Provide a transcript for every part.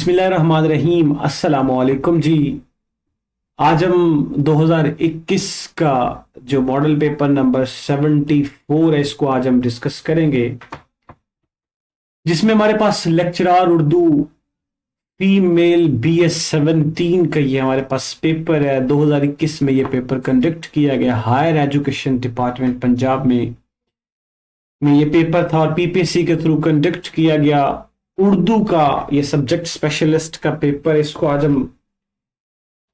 बिस्मिल्लाहिर्रहमानिर्रहीम अस्सलामु अलैकुम जी। आज हम 2021 का जो मॉडल पेपर नंबर 74 है इसको आज हम डिस्कस करेंगे, जिसमें हमारे पास लेक्चरार उर्दू फीमेल BS 17 का ये हमारे पास पेपर है। 2021 में ये पेपर कंडक्ट किया गया हायर एजुकेशन डिपार्टमेंट पंजाब में ये पेपर था और PPSC के थ्रू कंडक्ट किया गया। उर्दू का ये सब्जेक्ट स्पेशलिस्ट का पेपर, इसको आज हम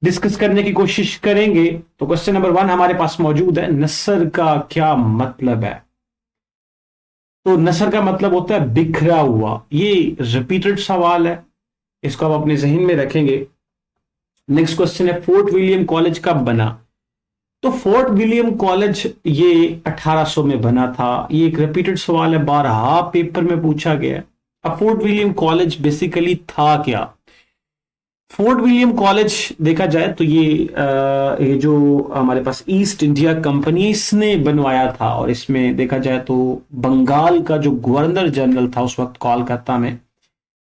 डिस्कस करने की कोशिश करेंगे। तो क्वेश्चन नंबर 1 हमारे पास मौजूद है, नसर का क्या मतलब है। तो नसर का मतलब होता है बिखरा हुआ। ये रिपीटेड सवाल है, इसको आप अपने जहन में रखेंगे। नेक्स्ट क्वेश्चन है, फोर्ट विलियम कॉलेज कब बना। तो फोर्ट विलियम कॉलेज ये 1800 में बना था। ये एक रिपीटेड सवाल है, 12 पेपर में पूछा गया है। अब फोर्ट विलियम कॉलेज बेसिकली था क्या। फोर्ट विलियम कॉलेज देखा जाए तो ये जो हमारे पास ईस्ट इंडिया कंपनी इसने बनवाया था, और इसमें देखा जाए तो बंगाल का जो गवर्नर जनरल था उस वक्त कोलकाता में,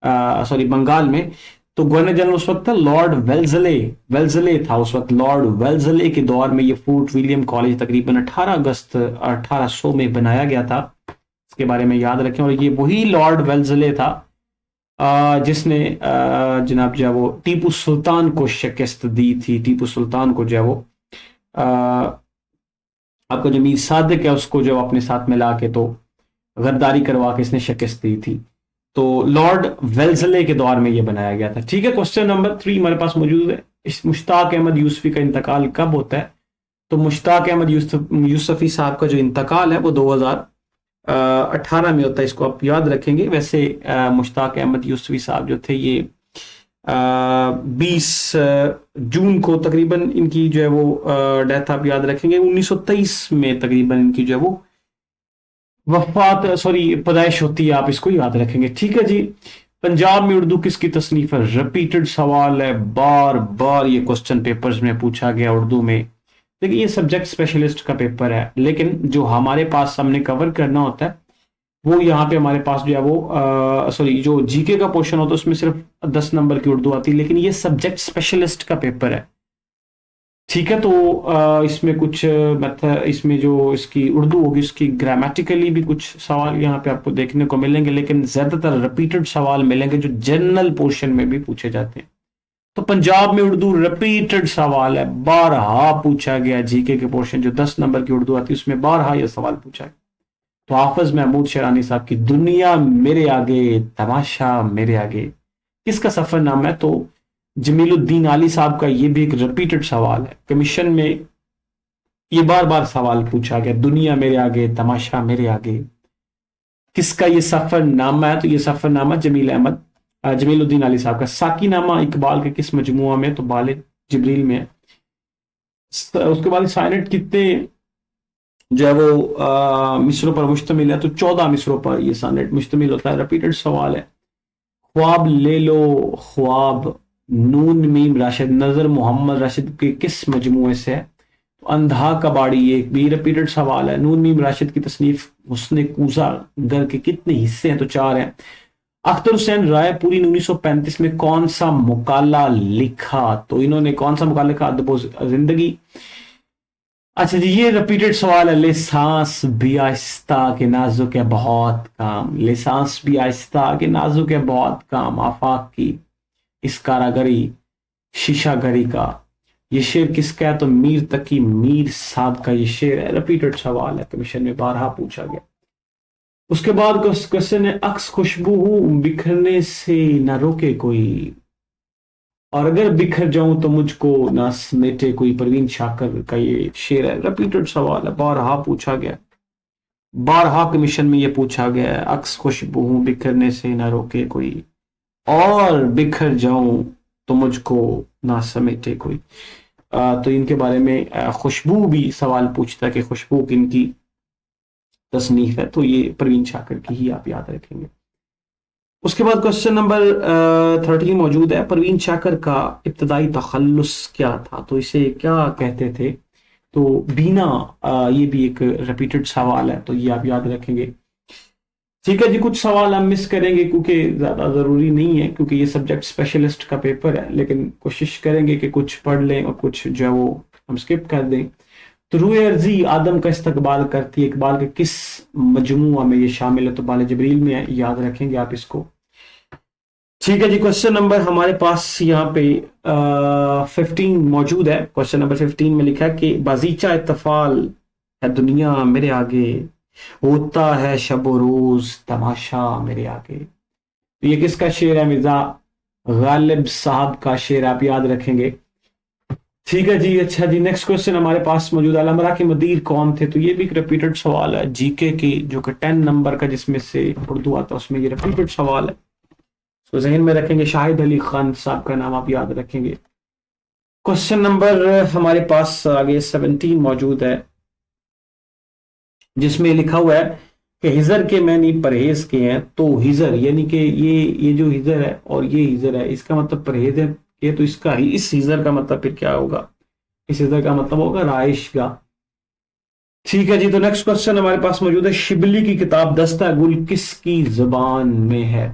सॉरी बंगाल में, तो गवर्नर जनरल उस वक्त था लॉर्ड वेल्जले। वेल्जले था उस वक्त। लॉर्ड वेल्जले के दौर में ये फोर्ट विलियम कॉलेज तकरीबन 18 अगस्त 1800 में बनाया गया था। इसके बारे में याद रखें। और ये वही लॉर्ड वेल्जले था जिसने जनाब जो है वो टीपू सुल्तान को शिकस्त दी थी। टीपू सुल्तान को जो है वो आपका जो मीर सादिक है उसको जो अपने साथ मिला के तो गद्दारी करवा के इसने शिकस्त दी थी। तो लॉर्ड वेल्जले के दौर में ये बनाया गया था। ठीक है, क्वेश्चन नंबर 3 हमारे पास मौजूद है, इस मुश्ताक अहमद यूसुफी का इंतकाल कब होता है। तो मुश्ताक अहमद यूसुफी साहब का जो इंतकाल है वो 2018 में होता है, इसको आप याद रखेंगे। वैसे मुश्ताक अहमद यूसुफी साहब जो थे ये 20 जून को तकरीबन इनकी जो है वो डेथ आप याद रखेंगे। 1923 में तकरीबन इनकी जो है वो वफात, सॉरी पैदाइश होती है, आप इसको याद रखेंगे। ठीक है जी। पंजाब में उर्दू किसकी तसनीफ है। रिपीटेड सवाल है, बार बार ये क्वेश्चन पेपर्स में पूछा गया उर्दू में। देखिए ये सब्जेक्ट स्पेशलिस्ट का पेपर है, लेकिन जो हमारे पास हमने कवर करना होता है वो यहाँ पे हमारे पास जो है वो सॉरी जो जीके का पोर्शन होता है उसमें सिर्फ 10 नंबर की उर्दू आती है, लेकिन ये सब्जेक्ट स्पेशलिस्ट का पेपर है। ठीक है, तो इसमें कुछ मेथड, इसमें जो इसकी उर्दू होगी उसकी ग्रामेटिकली भी कुछ सवाल यहाँ पे आपको देखने को मिलेंगे, लेकिन ज्यादातर रिपीटेड सवाल मिलेंगे जो जनरल पोर्शन में भी पूछे जाते हैं। तो पंजाब में उर्दू रिपीटेड सवाल है, 12 पूछा गया। जीके के पोर्शन जो 10 नंबर की उर्दू आती है उसमें 12 यह सवाल पूछा है। तो हाफिज महमूद शेरानी साहब की दुनिया मेरे आगे तमाशा मेरे आगे किसका सफरनामा है। तो जमीलुद्दीन आली साहब का ये भी एक रिपीटेड सवाल है। कमीशन में ये बार बार सवाल पूछा गया, दुनिया मेरे आगे तमाशा मेरे आगे किसका ये सफरनामा है। तो ये सफरनामा जमीलुद्दीन आली साहब का। साकीनामा इकबाल के किस मजमुआ में। तो बाले जिब्रील में है। उसके बाद साइनेट कितने जो है वो मिसरों पर मुश्तमिल है। तो 14 मिसरों पर ये साइनेट मुश्तमिल होता है। रिपीटेड सवाल है। ख्वाब ले लो ख्वाब नून मीम राशिद नजर मोहम्मद राशिद के किस मजमुए से है। तो अंधा कबाड़ी एक भी रिपीटेड सवाल है। नून मीम राशिद की तसनीफ हुस्न कूजा गर के कितने हिस्से हैं। तो 4 हैं। अख्तर हुसैन रायपुरी ने 1935 में कौन सा मुकाला लिखा। तो इन्होंने कौन सा मुकाला लिखा। अदब जिंदगी। अच्छा जी, ये रिपीटेड सवाल है। ले सांस भी आहिस्ता के नाजुक है बहुत काम। ले सांस भी आहिस्ता के नाजुक है बहुत काम। आफाक की इस कारागरी शीशागरी का ये शेर किसका है। तो मीर तकी मीर साहब का ये शेर है। रिपीटेड सवाल है, कमीशन में 12 पूछा गया। उसके बाद क्वेश्चन है, अक्स खुशबू हूं बिखरने से न रोके कोई, और अगर बिखर जाऊं तो मुझको ना समेटे कोई। परवीन शाकर का ये शेर है। रिपीटेड सवाल है, 12 पूछा गया। 12 कमीशन में ये पूछा गया है। अक्स खुशबू हूं बिखरने से न रोके कोई, और बिखर जाऊं तो मुझको ना समेटे कोई। तो इनके बारे में खुशबू भी सवाल पूछता है कि खुशबू किनकी तसनीफ है। तो ये परवीन शाकर की ही आप याद रखेंगे। उसके बाद क्वेश्चन नंबर 13 मौजूद है। परवीन शाकर का इब्तदाई तखल्लुस क्या था। तो इसे क्या कहते थे। तो बीना, ये भी एक रिपीटेड सवाल है, तो ये आप याद रखेंगे। ठीक है जी, कुछ सवाल हम मिस करेंगे क्योंकि ज्यादा जरूरी नहीं है, क्योंकि ये सब्जेक्ट स्पेशलिस्ट का पेपर है, लेकिन कोशिश करेंगे कि कुछ पढ़ लें और कुछ जो है वो हम स्किप कर दें। तो रूए अर्जी आदम का इस्तकबाल करती है, इकबाल के किस मजमुआ में ये शामिल है? तो बाले जबरील में है, याद रखेंगे आप इसको। ठीक है जी, क्वेश्चन नंबर हमारे पास यहाँ पे 15 मौजूद है। क्वेश्चन नंबर 15 में लिखा है कि बाजीचा इत्तफाल है दुनिया मेरे आगे, होता है शब रोज तमाशा मेरे आगे। तो ये किसका शेर है? मिर्जा गालिब साहब का शेर, आप याद रखेंगे। ठीक है जी, अच्छा जी, नेक्स्ट क्वेश्चन हमारे पास मौजूद है, अलमरा के मदीर कौन थे? तो ये भी एक रिपीटेड सवाल है जीके की, जो कि 10 नंबर का जिसमें से उर्दू आता है उसमें ये रिपीटेड सवाल है, तो जहन में रखेंगे। शाहिद अली खान साहब का नाम आप याद रखेंगे। क्वेश्चन नंबर हमारे पास आगे 17 मौजूद है, जिसमें लिखा हुआ है कि हिजर के मैंने परहेज के हैं। तो हिजर यानी कि ये जो हिजर है और ये हिजर है, इसका मतलब परहेज है ये, तो इसका ही इस हिजर का मतलब फिर क्या होगा? इस हिजर का मतलब होगा राइशगा। ठीक है जी, तो नेक्स्ट क्वेश्चन हमारे पास मौजूद है, शिबली की किताब दस्ता गुल किसकी जुबान में है?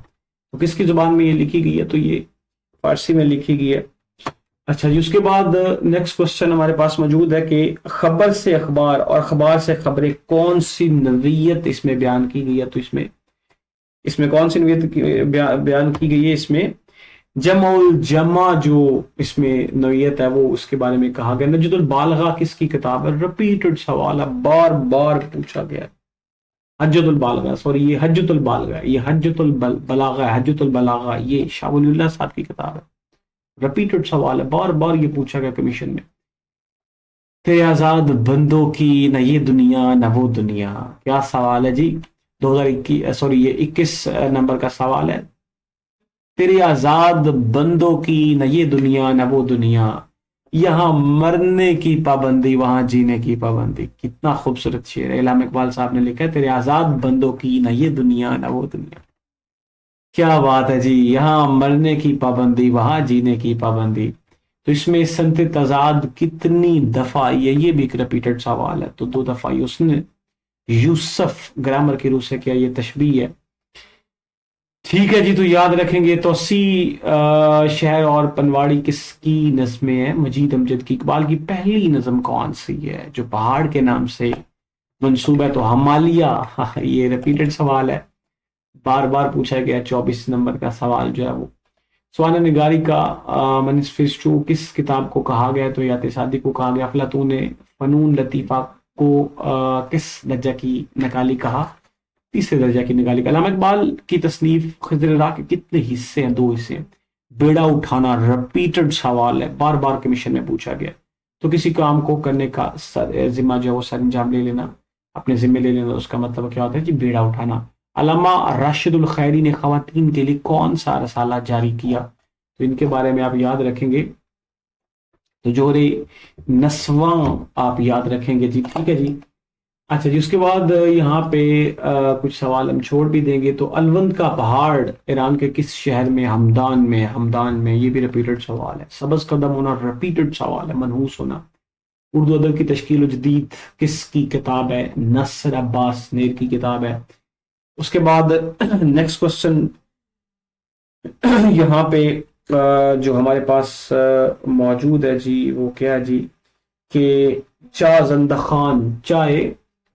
तो किसकी जुबान में ये लिखी गई है? तो ये फारसी में लिखी गई है। अच्छा जी, उसके बाद नेक्स्ट क्वेश्चन हमारे पास मौजूद है कि खबर से अखबार और अखबार से खबरें कौन सी नवीयत इसमें बयान की गई है? तो इसमें इसमें कौन सी नवीयत बयान की गई है? इसमें जमुल जमा जो इसमें नवीयत है वो उसके बारे में कहा गया। नजदुल बालगा किसकी किताब है? रिपीटेड सवाल है, बार बार पूछा गया है। हज्जुल बालगा, सॉरी ये हज्जुल बालगा, ये हज्जुल बलागा है, हज्जुल बलागा ये शाह वलीउल्लाह साहब की किताब है। रिपीटेड सवाल है, बार बार ये पूछा गया कमीशन में। तेरे आजाद बंदों की न ये दुनिया न वो दुनिया, क्या सवाल है जी? 2021, सॉरी ये 21 नंबर का सवाल है। तेरे आजाद बंदों की न ये दुनिया न वो दुनिया, यहाँ मरने की पाबंदी वहां जीने की पाबंदी। कितना खूबसूरत शेर है, इलाम इकबाल साहब ने लिखा है, तेरे आजाद बंदों की न ये दुनिया न वो दुनिया। क्या बात है जी, यहाँ मरने की पाबंदी वहां जीने की पाबंदी। तो इसमें संत तजाद कितनी दफा आई है? ये भी एक रिपीटेड सवाल है, तो 2 दफा ही उसने यूसुफ ग्रामर की रूह से किया, ये तशबीह है। ठीक है जी, तो याद रखेंगे। तो 80 शहर और पनवाड़ी किसकी नज़्में है? मजीद अमजद की। इकबाल की पहली नज़म कौन सी है जो पहाड़ के नाम से मंसूब है? तो हमालिया। ये रिपीटेड सवाल है, बार बार पूछा गया। 24 नंबर का सवाल जो है वो स्वान निगारी का मैनिफेस्टो किस किताब को कहा गया? तो याते शादी को कहा गया। अफलातून ने फनून लतीफ़ा को किस दर्जा की नकाली कहा? तीसरे दर्जा की निकाली। अल्लामा इकबाल की तसनीफ खिजर के कितने हिस्से हैं? 2 हिस्से हैं। बेड़ा उठाना रिपीटेड सवाल है, बार बार कमीशन में पूछा गया। तो किसी काम को करने का जिम्मा जो है वो सर अंजाम ले लेना, अपने जिम्मे ले लेना, उसका मतलब क्या होता है जी? बेड़ा उठाना। अल्लामा राशिदुल खैरी ने खवातीन के लिए कौन सा रसाला जारी किया? तो इनके बारे में आप याद रखेंगे। तो जोरे नस्वा आप याद रखेंगे जी। ठीक है जी, अच्छा जी, उसके बाद यहाँ पे कुछ सवाल हम छोड़ भी देंगे। तो अलवंद का पहाड़ ईरान के किस शहर में? हमदान में। हमदान में, ये भी रिपीटेड सवाल है। सबज कदम होना रिपीटेड सवाल है। मनहूस होना। उर्दू अदब की तश्कील जदीद किसकी किताब है? नसर अब्बास नेर की किताब है। उसके बाद नेक्स्ट क्वेश्चन यहाँ पे जो हमारे पास मौजूद है जी, वो क्या है जी कि चा जंद खान, चाहे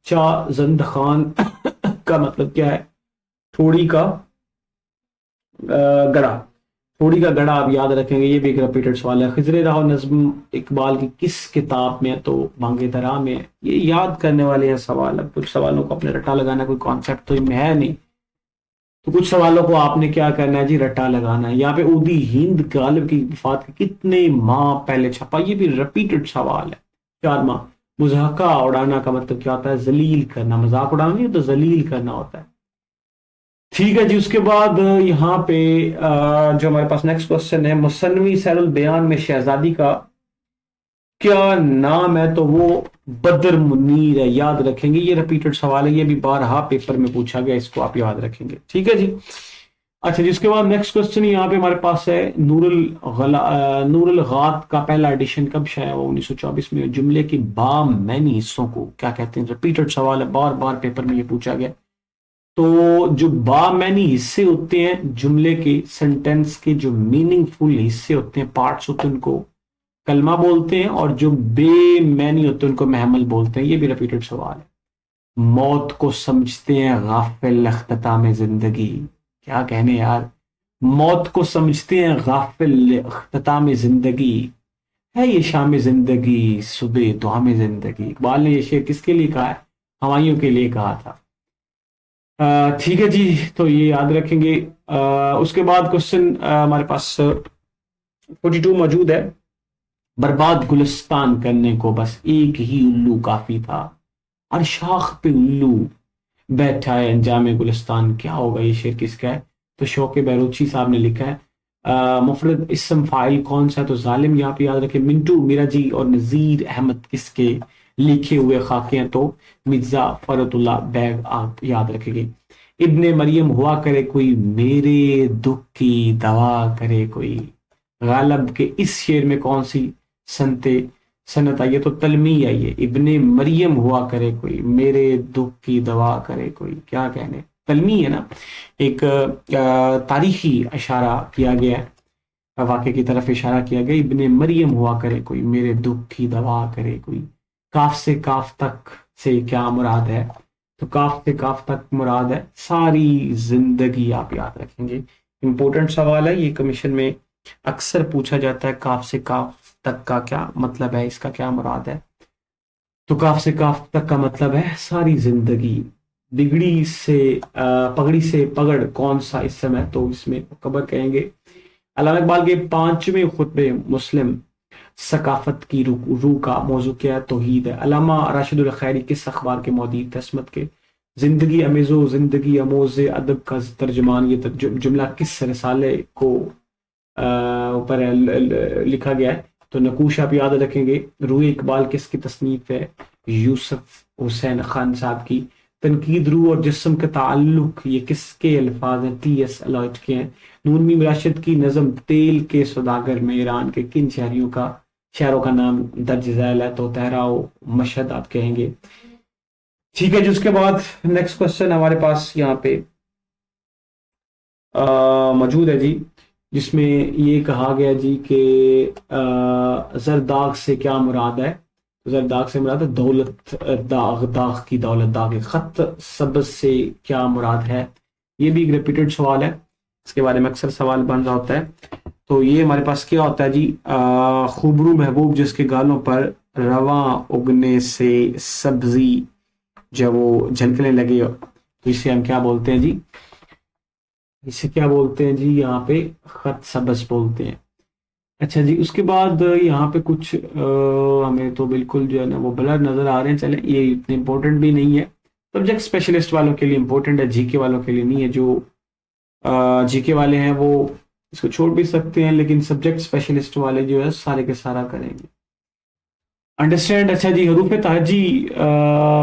चा जंद खान का मतलब क्या है? थोड़ी का गड़ा। थोड़ी का गड़ा आप याद रखेंगे, ये भी एक रिपीटेड सवाल है। खिजर राह नज्म इकबाल की किस किताब में? तो बांगे दरा में। ये याद करने वाले हैं सवाल। अब कुछ सवालों को अपने रट्टा लगाना, कोई कॉन्सेप्ट तो इनमें है नहीं, तो कुछ सवालों को आपने क्या करना है जी? रट्टा लगाना है। यहाँ पे उदी हिंद गालिब की वफात के कितने माह पहले छपा? ये भी रिपीटेड सवाल है। 4 माह। मुजाहका उड़ाना का मतलब क्या होता है? जलील करना। मजाक उड़ाना नहीं होता, जलील करना होता है। ठीक है जी, उसके बाद यहाँ पे जो हमारे पास नेक्स्ट क्वेश्चन है, मुसन्नवी सैरुल बयान में शहजादी का क्या नाम है? तो वो बद्र मुनीर है, याद रखेंगे। ये रिपीटेड सवाल है, ये भी बारहा पेपर में पूछा गया, इसको आप याद रखेंगे। ठीक है जी, अच्छा जी, उसके बाद नेक्स्ट क्वेश्चन यहाँ पे हमारे पास है, नूरुल गात का पहला एडिशन कब शाया हुआ? 1924 में। जुमले के बामैनी हिस्सों को क्या कहते हैं? रिपीटेड सवाल है, बार बार पेपर में ये पूछा गया। तो जो बामैनी हिस्से होते हैं जुमले के, सेंटेंस के जो मीनिंगफुल हिस्से होते हैं, पार्ट्स होते हैं, उनको कलमा बोलते हैं, और जो बेमैनी होते हैं उनको महमल बोलते हैं। ये भी रिपीटेड सवाल है। मौत को समझते हैं गाफिल अख्ताम जिंदगी। क्या कहने यार, मौत को समझते हैं गाफिल अख्ताम जिंदगी, है ये शाम जिंदगी सुबह दुआम जिंदगी। इकबाल ने ये शेर किसके लिए कहा है? हवाइयों के लिए कहा था। ठीक है जी, तो ये याद रखेंगे। उसके बाद क्वेश्चन हमारे पास 42 मौजूद है। बर्बाद गुलिस्तान करने को बस एक ही उल्लू काफी था, हर शाख पे उल्लू बैठा है अंजाम गुलिस्तान। क्या होगा ये शेर किसका है? तो शौके बहरूची साहब ने लिखा है। मुफरद इस्म फाइल कौन सा है? तो जालिम यहाँ पे याद रखें मिंटू मिराजी और नजीर अहमद किसके लिखे हुए खाके हैं? तो मिर्जा फरतुल्ला बैग आप याद रखेंगे। इब्ने मरियम हुआ करे कोई, मेरे दुख की दवा करे कोई। गालब के इस शेर में कौन सी सनत आई है? तो तलमी आई है। इब्ने मरियम हुआ करे कोई, मेरे दुख की दवा करे कोई। क्या कहने, तलमी है ना। एक तारीखी इशारा किया गया है, वाक़े की तरफ इशारा किया गया। इब्ने मरियम हुआ करे कोई, मेरे दुख की दवा करे कोई। काफ से काफ तक से क्या मुराद है? तो काफ से काफ तक मुराद है सारी जिंदगी। आप याद रखेंगे, इंपॉर्टेंट सवाल है ये, कमीशन में अक्सर पूछा जाता है। काफ से काफ तक का क्या मतलब है, इसका क्या मुराद है? तो काफ से काफ तक का मतलब है सारी जिंदगी। बिगड़ी से पगड़ी से पगड़ कौन सा इस समय? तो इसमें कबर कहेंगे। अल्लामा इकबाल के 5वें खुतबे मुस्लिम सकाफत की रूह का मौजू क्या है? तौहीद है। अल्लामा राशिदुल खैरी किस अखबार के मौदी तस्मत के? जिंदगी अमेजो जिंदगी अमोज अदब का तर्जमान। ये जुमला किस रसाले को ऊपर लिखा गया है? तो नकूश आप याद रखेंगे। रूह इकबाल किसकी तसनीफ है? यूसुफ हुसैन खान साहब की। तनकीद रूह और जिस्म का ताल्लुक, ये किसके अल्फाज हैं? टी.एस. अलॉयट के हैं। नून मीम राशिद की नज़म तेल के सौदागर में ईरान के किन शहरों का नाम दर्ज झैल है? तो तहराओ मशहद आप कहेंगे। ठीक है जी, उसके बाद नेक्स्ट क्वेश्चन हमारे पास यहाँ पे मौजूद है जी, जिसमें ये कहा गया जी कि जरदाग से क्या मुराद है? तो जरदाग से मुराद है दौलत दाग, दाग की दौलत दाग। खत सबज से क्या मुराद है? ये भी एक रिपीटेड सवाल है, इसके बारे में अक्सर सवाल बन रहा होता है। तो ये हमारे पास क्या होता है जी? खूबरू महबूब जिसके गालों पर रवा उगने से सब्जी जब वो झलकने लगे, तो इसे हम क्या बोलते हैं जी? इसे क्या बोलते हैं जी? यहाँ पे खत सबस बोलते हैं। अच्छा जी, उसके बाद यहाँ पे कुछ हमें तो बिल्कुल जो है ना वो ब्लर नजर आ रहे हैं। चले, ये इतने इंपॉर्टेंट भी नहीं है। सब्जेक्ट स्पेशलिस्ट वालों के लिए इंपॉर्टेंट है, जीके वालों के लिए नहीं है। जो जीके वाले हैं वो इसको छोड़ भी सकते हैं, लेकिन सब्जेक्ट स्पेशलिस्ट वाले जो है सारे के सारा करेंगे। अंडरस्टैंड। अच्छा जी, हरूफ ताजी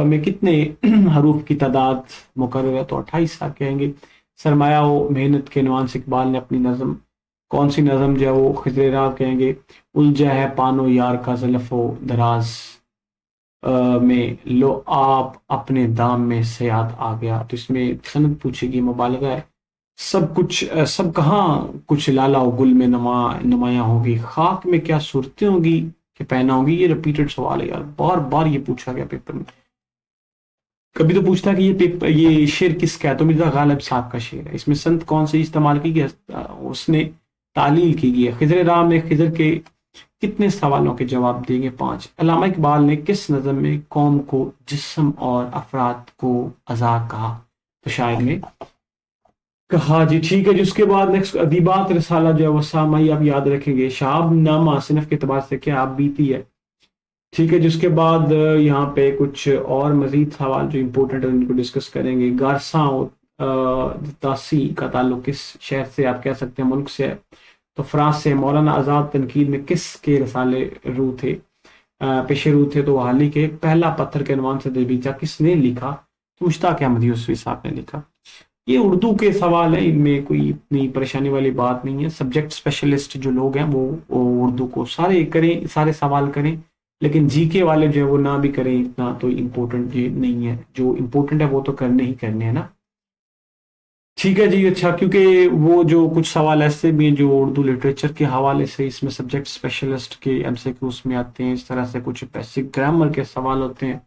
में कितने हरूफ की तादाद मुकर्रर है? तो 28 आप कहेंगे। सरमाया हो मेहनत के नवान से इकबाल ने अपनी नज़म, कौन सी नज़म जो है वो खिजरेरा कहेंगे। उलझा है पानो यार का ज़ल्फ़ो दराज में, लो आप अपने दाम में से याद आ गया। तो इसमें सनद पूछेगी, मुबालगा है। सब कुछ सब कहाँ कुछ लाला गुल में नुमाया होगी, खाक में क्या सूरतें होगी कि पहना होगी। ये रिपीटेड सवाल है यार, बार बार ये पूछा गया पेपर में। कभी तो पूछता कि ये शेर किसका है? तो मिर्जा गालिब साहब का शेर है। इसमें संत कौन सी इस्तेमाल की गई? उसने तालील की गई है। खिजर राम में खिजर के कितने सवालों के जवाब देंगे? 5। अल्लामा इकबाल ने किस नज़म में कौम को जिस्म और अफराद को अज़ा कहा? तो शायर ने कहा जी। ठीक है जी, उसके बाद नेक्स्ट अदीबात रसाला जो है वो सामाई आप याद रखेंगे। शाब नामा सिनफ के अतबार से क्या आप बीती है? ठीक है, जिसके बाद यहाँ पे कुछ और मजीद सवाल जो इम्पोर्टेंट है उनको डिस्कस करेंगे। गारसा तासी का ताल्लुक किस शहर से आप कह सकते हैं? मुल्क से है। तो फ्रांस से। मौलाना आज़ाद तनकीद में किस के रसाले रू थे, पेशे रू थे? तो हाली के। पहला पत्थर के अनवान से दरबीजा किसने लिखा? तो मुश्ताक अहमद यूसुफी साहब ने लिखा। ये उर्दू के सवाल हैं, इनमें कोई इतनी परेशानी वाली बात नहीं है। सब्जेक्ट स्पेशलिस्ट जो लोग हैं वो उर्दू को सारे करें, सारे सवाल करें, लेकिन जीके वाले जो है वो ना भी करें, इतना तो इम्पोर्टेंट ये नहीं है। जो इम्पोर्टेंट है वो तो करने ही करने हैं ना। ठीक है जी। अच्छा, क्योंकि वो जो कुछ सवाल ऐसे भी हैं जो उर्दू लिटरेचर के हवाले से इसमें सब्जेक्ट स्पेशलिस्ट के एमसीक्यूज में आते हैं, इस तरह से कुछ बेसिक ग्रामर के सवाल होते हैं,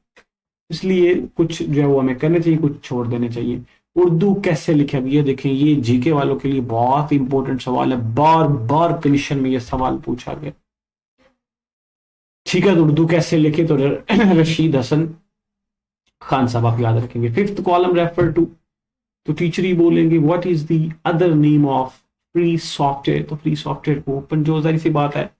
इसलिए कुछ जो है वो हमें करने चाहिए, कुछ छोड़ देने चाहिए। उर्दू कैसे लिखे, अब ये देखें, ये जीके वालों के लिए बहुत इंपॉर्टेंट सवाल है, बार बार कमीशन में ये सवाल पूछा गया। ठीक है, तो उर्दू कैसे लिखे, तो रशीद हसन खान साहब आप याद रखेंगे। फिफ्थ कॉलम रेफर टू, तो टीचर ही बोलेंगे what is the other name of free software, तो फ्री सॉफ्टवेयर को ओपन, जो जारी सी बात है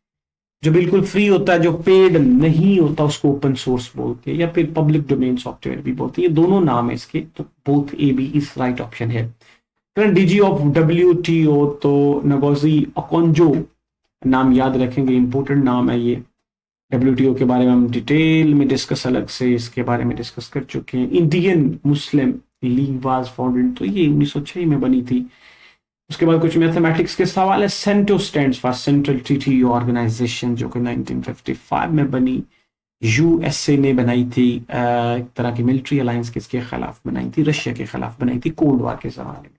जो बिल्कुल फ्री होता है, जो पेड नहीं होता, उसको ओपन सोर्स बोलते हैं, या फिर पब्लिक डोमेन सॉफ्टवेयर भी बोलते हैं। ये दोनों नाम है इसके, तो both A B is right option है। करंट डीजी ऑफ WTO, तो नगोजी ओकोंजो नाम याद रखेंगे, इंपोर्टेंट नाम है ये। WTO के बारे में हम डिटेल में डिस्कस, अलग से इसके बारे में डिस्कस कर चुके हैं। Indian Muslim league was founded, तो ये 1906 में बनी थी। उसके बाद कुछ मैथमेटिक्स के सवाल है। CENTO stands for Central Treaty Organisation, जो कि 1955 में बनी, USA ने बनाई थी, एक तरह की मिलिट्री अलायंस किसके खिलाफ बनाई थी, रशिया के खिलाफ बनाई थी, कोल्ड वॉर के जमाने में।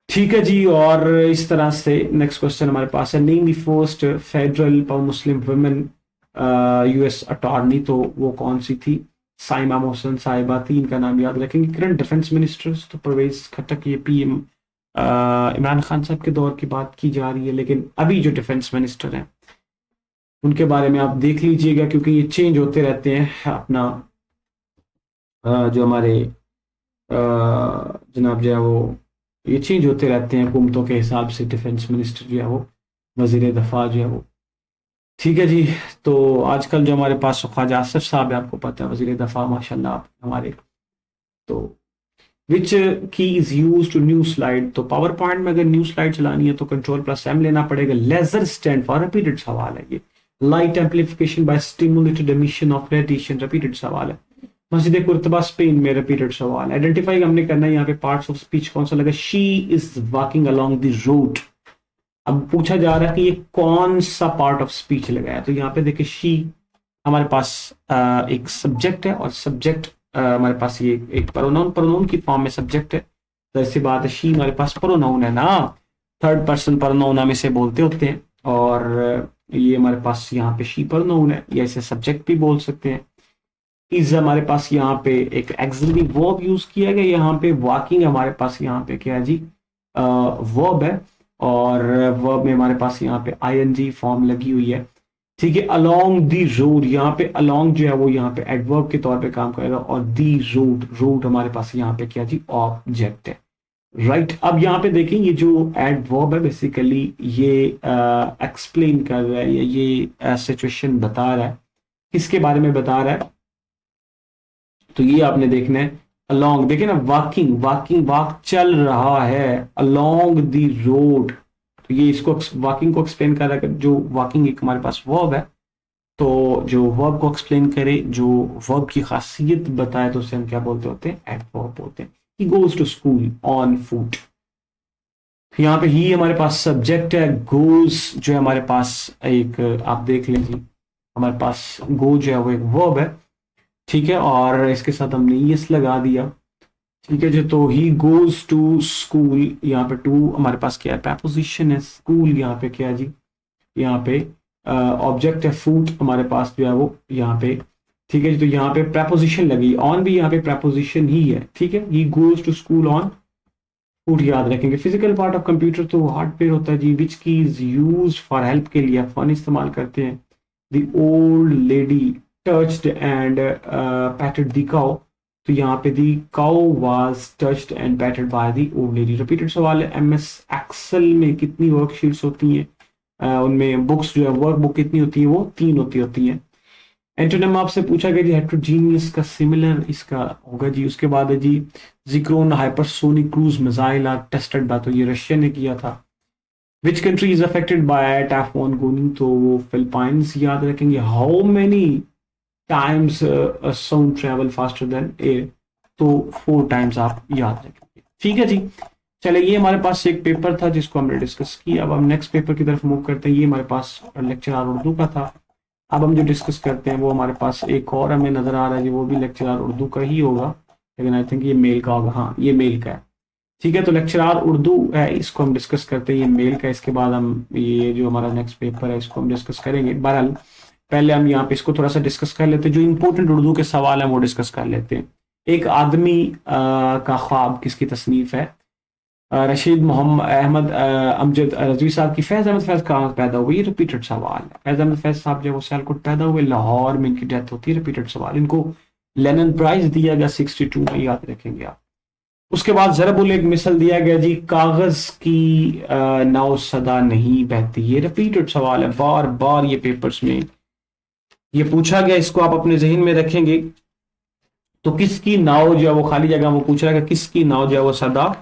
ठीक है जी, और इस तरह से नेक्स्ट क्वेश्चन हमारे पास है, name the first federal Muslim women US attorney, तो वो कौन सी थी, साइमा मोहसन साहिबा थी, इनका नाम याद रखेंगे। करंट डिफेंस मिनिस्टर्स, तो परवेज खट्टक, ये PM इमरान खान साहब के दौर की बात की जा रही है, लेकिन अभी जो डिफेंस मिनिस्टर हैं उनके बारे में आप देख लीजिएगा, क्योंकि ये चेंज होते रहते हैं। अपना जो हमारे जनाब जो है वो ये चेंज होते रहते हैं हुकूमतों के हिसाब से, डिफेंस मिनिस्टर जो है वो, वजीर दफा जो है वो। ठीक है जी, तो आजकल जो हमारे पास ख्वाजा आसिफ साहब है, आपको पता है, वजीर दफा माशाल्लाह हमारे। तो which key is use to new slide, तो पावर पॉइंट में अगर न्यू स्लाइड चलानी है तो Ctrl+M लेना पड़ेगा। लेजर स्टैंड फॉर, रिपीटेड सवाल है ये। Light amplification by stimulated emission of radiation, repeated सवाल है। मस्जिद कुर्तबा स्पेन में, रिपीटेड सवाल। आइडेंटिफाई हमने करना है यहाँ पे पार्ट्स ऑफ स्पीच कौन सा लगा, she is walking along the road. अब पूछा जा रहा है कि ये कौन सा पार्ट ऑफ स्पीच लगाया, तो यहाँ पे देखिए शी हमारे पास एक सब्जेक्ट है, और सब्जेक्ट हमारे पास ये एक प्रोनाउन, प्रोनाउन की फॉर्म में सब्जेक्ट है, तो ऐसी बात है, शी हमारे पास प्रोनाउन है ना, थर्ड पर्सन प्रोनाउन हम इसे बोलते होते हैं, और ये हमारे पास यहाँ पे शी प्रोनाउन है, या इसे सब्जेक्ट भी बोल सकते हैं। इज हमारे पास यहाँ पे एक एक्सिलरी वर्ब यूज किया गया, यहाँ पे वॉकिंग हमारे पास यहाँ पे क्या है जी, वर्ब है, और वर्ब में हमारे पास यहाँ पे ING फॉर्म लगी हुई है। ठीक है, अलोंग दी रोड, यहाँ पे अलोंग जो है वो यहाँ पे एडवर्ब के तौर पे काम करेगा, और दी रोड, रोड हमारे पास यहाँ पे क्या जी, ऑब्जेक्ट है। राइट, अब यहाँ पे देखें, ये जो एडवर्ब है बेसिकली ये एक्सप्लेन कर रहा है, या ये सिचुएशन बता रहा है, किसके बारे में बता रहा है, तो ये आपने देखना है। अलोंग, देखिए ना, वॉकिंग, वॉकिंग, वॉक चल रहा है, अलोंग दी रोड, तो ये इसको वॉकिंग को एक्सप्लेन कर रहा है। जो वॉकिंग एक हमारे पास वर्ब है, तो जो वर्ब को एक्सप्लेन करे, जो वर्ब की खासियत बताए, तो उसे हम क्या बोलते होते हैं, एडवर्ब बोलते हैं। He goes to school on foot, यहाँ पे ही हमारे पास सब्जेक्ट है। गोज जो है हमारे पास एक, आप देख लीजिए, हमारे पास गो जो है वो एक वर्ब है, ठीक है, और इसके साथ हमने यस लगा दिया। ठीक है जी, तो ही गोज टू स्कूल, यहाँ पे टू हमारे पास क्या है, प्रपोजिशन है। स्कूल यहाँ पे क्या है जी, यहाँ पे ऑब्जेक्ट है। फूट हमारे पास जो है वो यहाँ पे, ठीक है जी, तो यहाँ पे प्रपोजिशन लगी, ऑन भी यहाँ पे प्रपोजिशन ही है। ठीक है, he goes to school on foot, याद रखेंगे। फिजिकल पार्ट ऑफ कंप्यूटर तो हार्डवेयर होता है जी। विच key is use for help के लिए फोन इस्तेमाल करते हैं। The old lady touched and patted the cow, तो यहाँ पे the cow was touched and patted by the old lady. Repeated सवाल है। MS एक्सेल में कितनी वर्कशीट्स होती हैं, उनमें बुक्स जो है वर्क बुक कितनी होती है, वो 3 होती हैं। एंटोनिम आपसे पूछा गया जी, हेट्रोजीनियस का सिमिलर इसका होगा जी। उसके बाद है जी, Zircon hypersonic cruise missile are tested by, तो ये रशिया ने किया था। Which country is affected by typhoon Goni, तो वो फिलिपाइंस याद रखेंगे। How many times sound travel faster than air, तो 4 टाइम्स आप याद रखेंगे। ठीक है जी, चले, ये हमारे पास एक पेपर था जिसको हमने डिस्कस किया। अब हम नेक्स्ट पेपर की तरफ मूव करते हैं। ये हमारे पास लेक्चर उर्दू का था। अब हम जो डिस्कस करते हैं वो हमारे पास एक और हमें नजर आ रहा है जी, वो भी लेक्चर उर्दू का ही होगा, लेकिन आई थिंक ये मेल का होगा। हाँ, ये मेल का है। ठीक है, तो लेक्चरार उर्दू है, इसको हम डिस्कस करते हैं, ये मेल का। इसके बाद हम ये जो हमारा नेक्स्ट पेपर है इसको हम डिस्कस करेंगे। बहरहाल पहले हम यहाँ पे इसको थोड़ा सा डिस्कस कर लेते हैं, जो इंपॉर्टेंट उर्दू के सवाल हैं वो डिस्कस कर लेते हैं। एक आदमी का ख्वाब किसकी तसनीफ है? रशीद मोहम्मद अहमद अमजद रजवी साहब की। फैज अहमद फैज कहाँ पैदा हुए? ये रिपीटेड सवाल है। फैज अहमद फैज साहब जो वो सियालकोट पैदा हुए, लाहौर में इनकी डेथ होती है। रिपीटेड सवाल। इनको लेनिन प्राइज दिया गया 62 में, याद रखेंगे आप। उसके बाद जरबुल एक मिसल दिया गया जी, कागज की नाव सदा नहीं बहती। ये रिपीटेड सवाल है, बार बार ये पेपर्स में ये पूछा गया। इसको आप अपने जहन में रखेंगे। तो किसकी नाव जो है वो खाली जगह वो पूछ रहा है कि किसकी नाव जो है वो सदा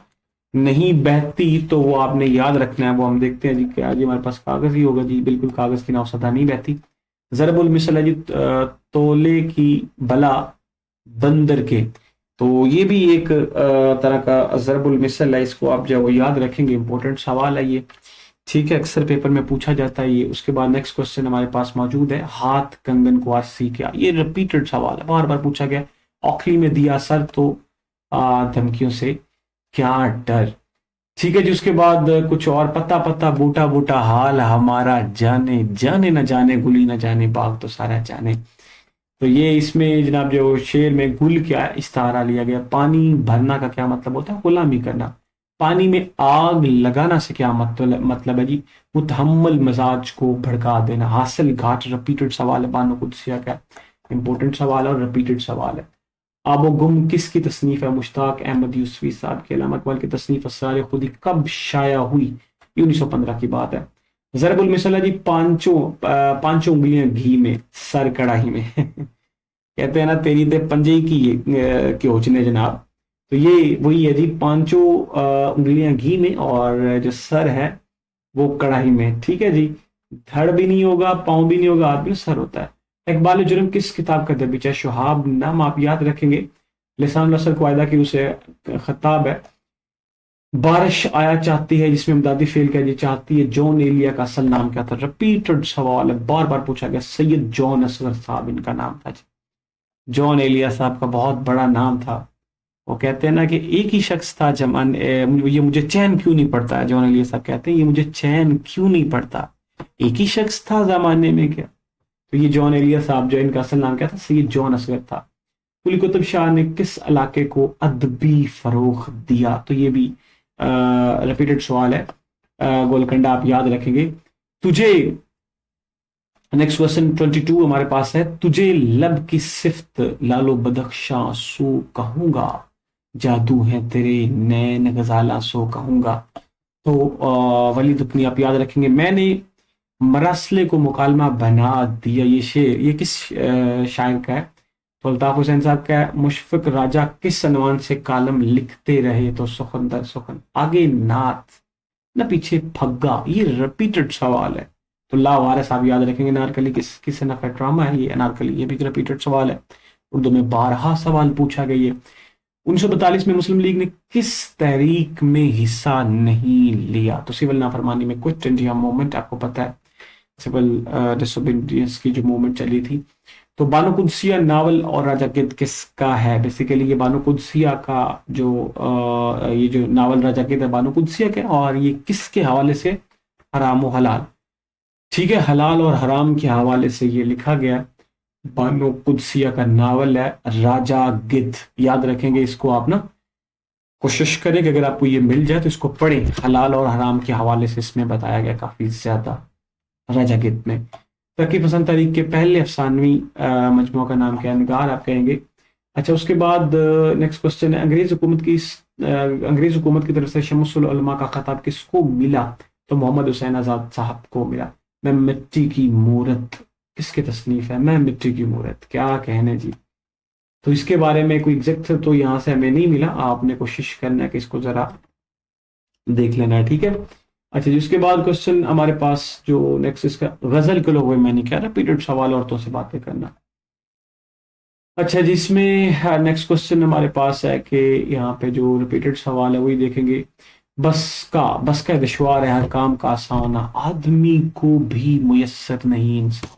नहीं बहती, तो वो आपने याद रखना है। वो हम देखते हैं जी, क्या जी हमारे पास कागज ही होगा जी, बिल्कुल कागज की नाव सदा नहीं बहती। जरबुल मिसल है जी, तोले की बला बंदर के। तो ये भी एक तरह का जरबुल मिसल है, इसको आप जो है वो याद रखेंगे। इंपॉर्टेंट सवाल है ये, ठीक है, अक्सर पेपर में पूछा जाता है ये। उसके बाद नेक्स्ट क्वेश्चन हमारे पास मौजूद है, हाथ कंगन को आरसी क्या? ये रिपीटेड सवाल है, बार बार पूछा गया। औखली में दिया सर तो धमकियों से क्या डर? ठीक है जी। उसके बाद कुछ और, पता पता बूटा बूटा हाल हमारा, जाने जाने न जाने गुली न जाने बाग तो सारा जाने। तो ये इसमें जनाब जो शेर में गुल क्या है, इस्तारा लिया गया। पानी भरना का क्या मतलब होता है? गुलामी करना। पानी में आग लगाना से क्या मतलब है जी? मुतहम्मल मजाज को भड़का देना। हासिल घाट रिपीटेड सवाल है, बानो कुदसिया का इंपॉर्टेंट सवाल है और रिपीटेड सवाल है। आबो गुम किसकी तसनीफ है? मुश्ताक अहमद यूसुफी साहब की। अल्लामा इकबाल की तसनीफ असरार खुदी कब शाया हुई? 1915 की बात है। जरबुल मिसल है जी, पांचों उंगलियां घी में, सर कढ़ाई में। कहते हैं ना, तेरी ते पंजे की होचने जनाब। तो ये वही है जी, पांचों उंगलियां घी में और जो सर है वो कढ़ाई में। ठीक है जी। धड़ भी नहीं होगा, पाँव भी नहीं होगा, हाथ में सर होता है। इकबाल जुर्म किस किताब का दबीच है? शुहाब नाम आप याद रखेंगे। लिसान नसर क्वायदा की उसे खताब है। बारिश आया चाहती है, जिसमें इमदादी फेल क्या जी चाहती है? जॉन एलिया का असल नाम क्या था? रिपीटेड सवाल है, बार बार पूछा गया। सैयद जॉन असगर साहब इनका नाम था। जॉन एलिया साहब का बहुत बड़ा नाम था। वो कहते हैं ना कि एक ही शख्स था जमाने, ये मुझे चैन क्यों नहीं पड़ता है। जॉन एलिया साहब कहते हैं ये मुझे चैन क्यों नहीं पड़ता, एक ही शख्स था जमाने में क्या? तो ये जॉन एलिया साहब जो, इनका असल नाम क्या था? सैयद जॉन असगर था। कुली कुतुब शाह ने किस इलाके को अदबी फरोख दिया? तो ये भी रिपीटेड सवाल है। गोलकंडा आप याद रखेंगे। तुझे, नेक्स्ट क्वेश्चन 22 हमारे पास है, तुझे लब की सिफ्त लालो बदख्शां सो कहूंगा, जादू है तेरे नैन गजाला सो कहूंगा। तो वलीद अपनी आप याद रखेंगे। मैंने मरासले को मुकालमा बना दिया, ये शेर ये किस शायर का है? तो अल्ताफ हुसैन साहब का है। मुशफिक राजा किस अनवान से कालम लिखते रहे? तो सुखन दर सुखन, आगे नात न पीछे फग्गा। ये रिपीटेड सवाल है। तो लावारिस आप याद रखेंगे। अनारकली किस सनफ का ड्रामा है? ये अनारकली, ये भी रिपीटेड सवाल है। उर्दू में 12 सवाल पूछा गया। ये 1942 में मुस्लिम लीग ने किस तहरीक में हिस्सा नहीं लिया? तो सिविल नाफरमानी में क्विट इंडिया मूवमेंट, आपको पता है सिविल डिसोबीडियंस की जो मूवमेंट चली थी। तो बानो कुदसिया नावल और राजा गिद्ध किसका है? बेसिकली ये बानो कुदसिया का जो ये जो नावल राजा गिद्ध है बानो कुदसिया का, और ये किसके हवाले से? हराम व हलाल। ठीक है, हलाल और हराम के हवाले से ये लिखा गया। बानो कुदसिया का नावल है राजा गिद्ध, याद रखेंगे इसको आप ना। कोशिश करें कि अगर आपको ये मिल जाए तो इसको पढ़ें। हलाल और हराम के हवाले से इसमें बताया गया काफी ज्यादा राजा गिद्ध में। तरक्की पसंद तारीख के पहले अफसानवी मजमू का नाम क्या है? निगार आप कहेंगे। अच्छा, उसके बाद नेक्स्ट क्वेश्चन है, अंग्रेज हुकूमत की तरफ से शमसुल उलमा का खिताब किसको मिला? तो मोहम्मद हुसैन आजाद साहब को मिला। मैं मिट्टी की मूरत किसकी तसनीफ है? मैं मिट्टी की मूरत, क्या कहने जी। तो इसके बारे में कोई एग्जैक्ट तो यहाँ से हमें नहीं मिला, आपने कोशिश करना है कि इसको जरा देख लेना है। ठीक है। अच्छा जी, उसके बाद क्वेश्चन हमारे पास जो नेक्स्ट इसका, गजल के लोग मैंने क्या रिपीटेड सवाल, औरतों से बातें करना। अच्छा जी, इसमें नेक्स्ट क्वेश्चन हमारे पास है कि यहाँ पे जो रिपीटेड सवाल है वही देखेंगे। बस का दुश्वार है हर काम का आसान, आदमी को भी मुयस्सर नहीं इंसान।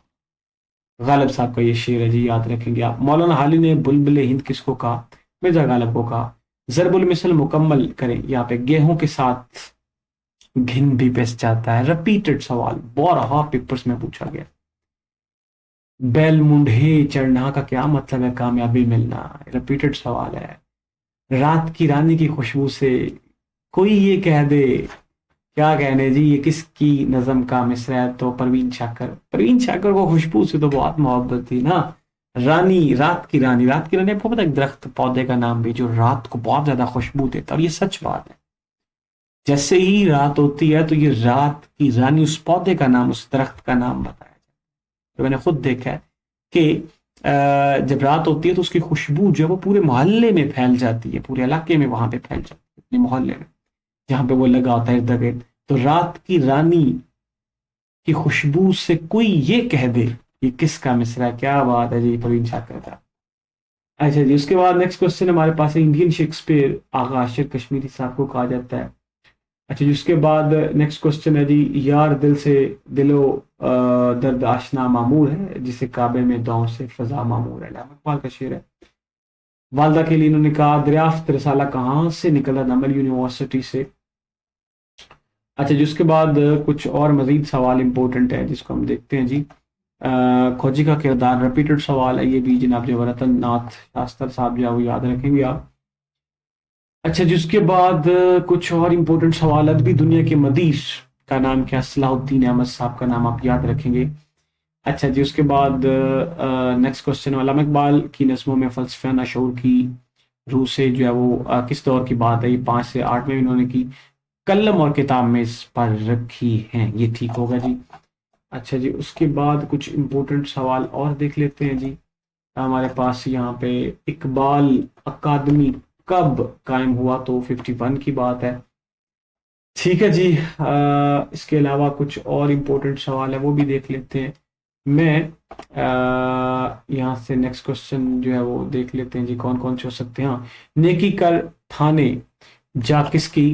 गालिब साहब का ये शेर है जी, याद रखेंगे आप। मौलाना हाली ने बुलबुल हिंद किसको कहा? मिर्जा गालिब को कहा। ज़रबुल मिसल मुकम्मल करें। यहाँ पे गेहूं के साथ घिन भी पिस जाता है। रिपीटेड सवाल 12 पेपर्स में पूछा गया। बैल मुंडे चढ़ना का क्या मतलब है? कामयाबी मिलना। रिपीटेड सवाल है। रात की रानी की खुशबू से कोई ये कह दे, क्या कहने जी, ये किसकी नज़म का मिसरा है? तो परवीन शाकर। परवीन शाकर को खुशबू से तो बहुत मोहब्बत थी ना। रानी, रात की रानी। रात की रानी आपको पता है दरख्त पौधे का नाम भी, जो रात को बहुत ज्यादा खुशबू देता है, और ये सच बात है। जैसे ही रात होती है तो ये रात की रानी, उस पौधे का नाम, उस दरख्त का नाम बताया जाता है। तो मैंने खुद देखा है कि जब रात होती है तो उसकी खुशबू जो है वो पूरे मोहल्ले में फैल जाती है, पूरे इलाके में वहां पे फैल जाती है, अपने मोहल्ले में जहां पे वो लगा होता है इर्द गिर्द। तो रात की रानी की खुशबू से कोई ये कह दे, ये किसका मिसरा है? क्या बात है जी, प्रवीण शाकर का। अच्छा जी, उसके बाद नेक्स्ट क्वेश्चन हमारे पास है, इंडियन शेक्सपियर आगा आशिर कश्मीरी साहब को कहा जाता है। अच्छा जी, उसके बाद नेक्स्ट क्वेश्चन है जी, यार दिल से दिलो दर्द आशना मामूर है, जिसे काबे में दाओं से फजा मामूर है। अल्लामा इकबाल का शेर है। वालदा के लिए इन्होंने कहा, दरियाफ्त रसाला कहाँ से निकला? नमल यूनिवर्सिटी से। अच्छा जी, उसके बाद कुछ और मजीद सवाल इंपॉर्टेंट है जिसको हम देखते हैं जी। खोजी का किरदार, रिपीटेड सवाल है ये भी जनाब जवाहरलाल नाथ शास्त्र साहब जो है वो याद रखेंगे आप। अच्छा जी, उसके बाद कुछ और इंपॉर्टेंट सवाल, अदबी दुनिया के मदीर का नाम क्या? सलाहुद्दीन अहमद साहब का नाम आप याद रखेंगे। अच्छा जी, उसके बाद नेक्स्ट क्वेश्चन, अल्लामा इकबाल की नज़्मों में फ़लसफ़ा शऊर की रूह से जो है वो किस दौर की बात है? ये 5 से 8 में इन्होंने की। कलम और किताब में इस पर रखी हैं, ये ठीक होगा जी। अच्छा जी, उसके बाद कुछ इंपॉर्टेंट सवाल और देख लेते हैं जी। हमारे पास यहाँ पे इकबाल अकादमी कब कायम हुआ? तो 51 की बात है। ठीक है जी। इसके अलावा कुछ और इम्पोर्टेंट सवाल है वो भी देख लेते हैं। मैं यहाँ से नेक्स्ट क्वेश्चन जो है वो देख लेते हैं जी, कौन कौन से हो सकते हैं। हाँ, नेकी कर थाने जा किसकी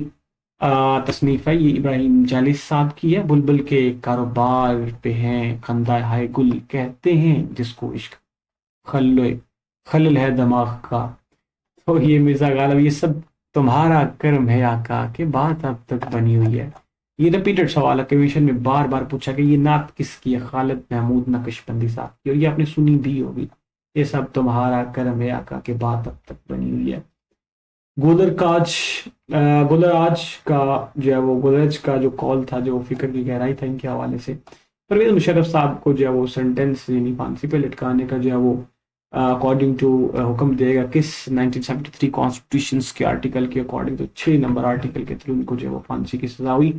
तसनीफ है? ये इब्राहिम जालिस साहब की है। बुलबुल के कारोबार पे हैं खंदा हाय गुल, कहते हैं जिसको इश्क खल्ल खलल है दिमाग का। तो ये मिर्जा गालिब, ये सब तुम्हारा कर्म है आका, के बात अब तक बनी हुई है। ये रिपीटेड सवाल है, कमीशन में बार बार पूछा कि ये नात किसकी है? खालिद महमूद नक्शबंदी साहब की, और ये आपने सुनी भी होगी। ये सब तुम्हारा कर्म है आका, के बात अब तक बनी हुई है। गोदरकाज गोदराज का जो है वो, गोदरेज का जो कॉल था, जो फिक्र की गहराई था, इनके हवाले से परवेज मुशर्रफ साहब को जो है वो सेंटेंस यानी फांसी पे लटकाने का जो है वो अकॉर्डिंग टू हुक्म देगा किस 1973 कॉन्स्टिट्यूशन के आर्टिकल के अकॉर्डिंग? तो 6 नंबर आर्टिकल के थ्रू उनको जो है वो फांसी की सजा हुई।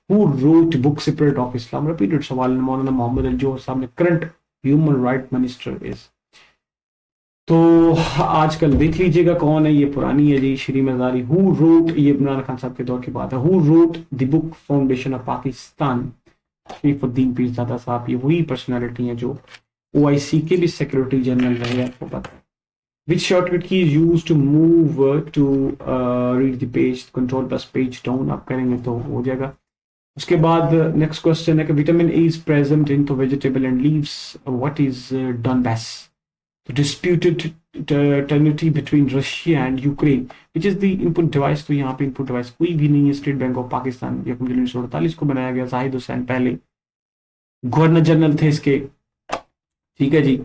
Who wrote book separate of Islam? Repeated सवाल, मौलाना मोहम्मद अली जोहर साहब ने। Current human right minister is? तो आजकल देख लीजिएगा कौन है, ये पुरानी है जी, श्री मजारी। हु रोट, ये इमरान खान साहब के दौर की बात है। Who wrote the book foundation of Pakistan? Sharifuddin Pirzada साहब। ये वही पर्सनैलिटी है जो ओआईसी के भी सेक्रेटरी जनरल रहे, आपको पता है। Which shortcut key is use to move to read the page? Control plus page down आप करेंगे तो हो जाएगा। उसके बाद नेक्स्ट क्वेश्चन है कि vitamin A is present in तो vegetable and leaves, what is done best? तो disputed territory between Russia and Ukraine, which is the input device? तो यहाँ पे इनपुट डिवाइस कोई भी नहीं है। स्टेट बैंक ऑफ पाकिस्तान 1948 को बनाया गया। जाहिद हुसैन पहले गवर्नर जनरल थे इसके। ठीक है जी।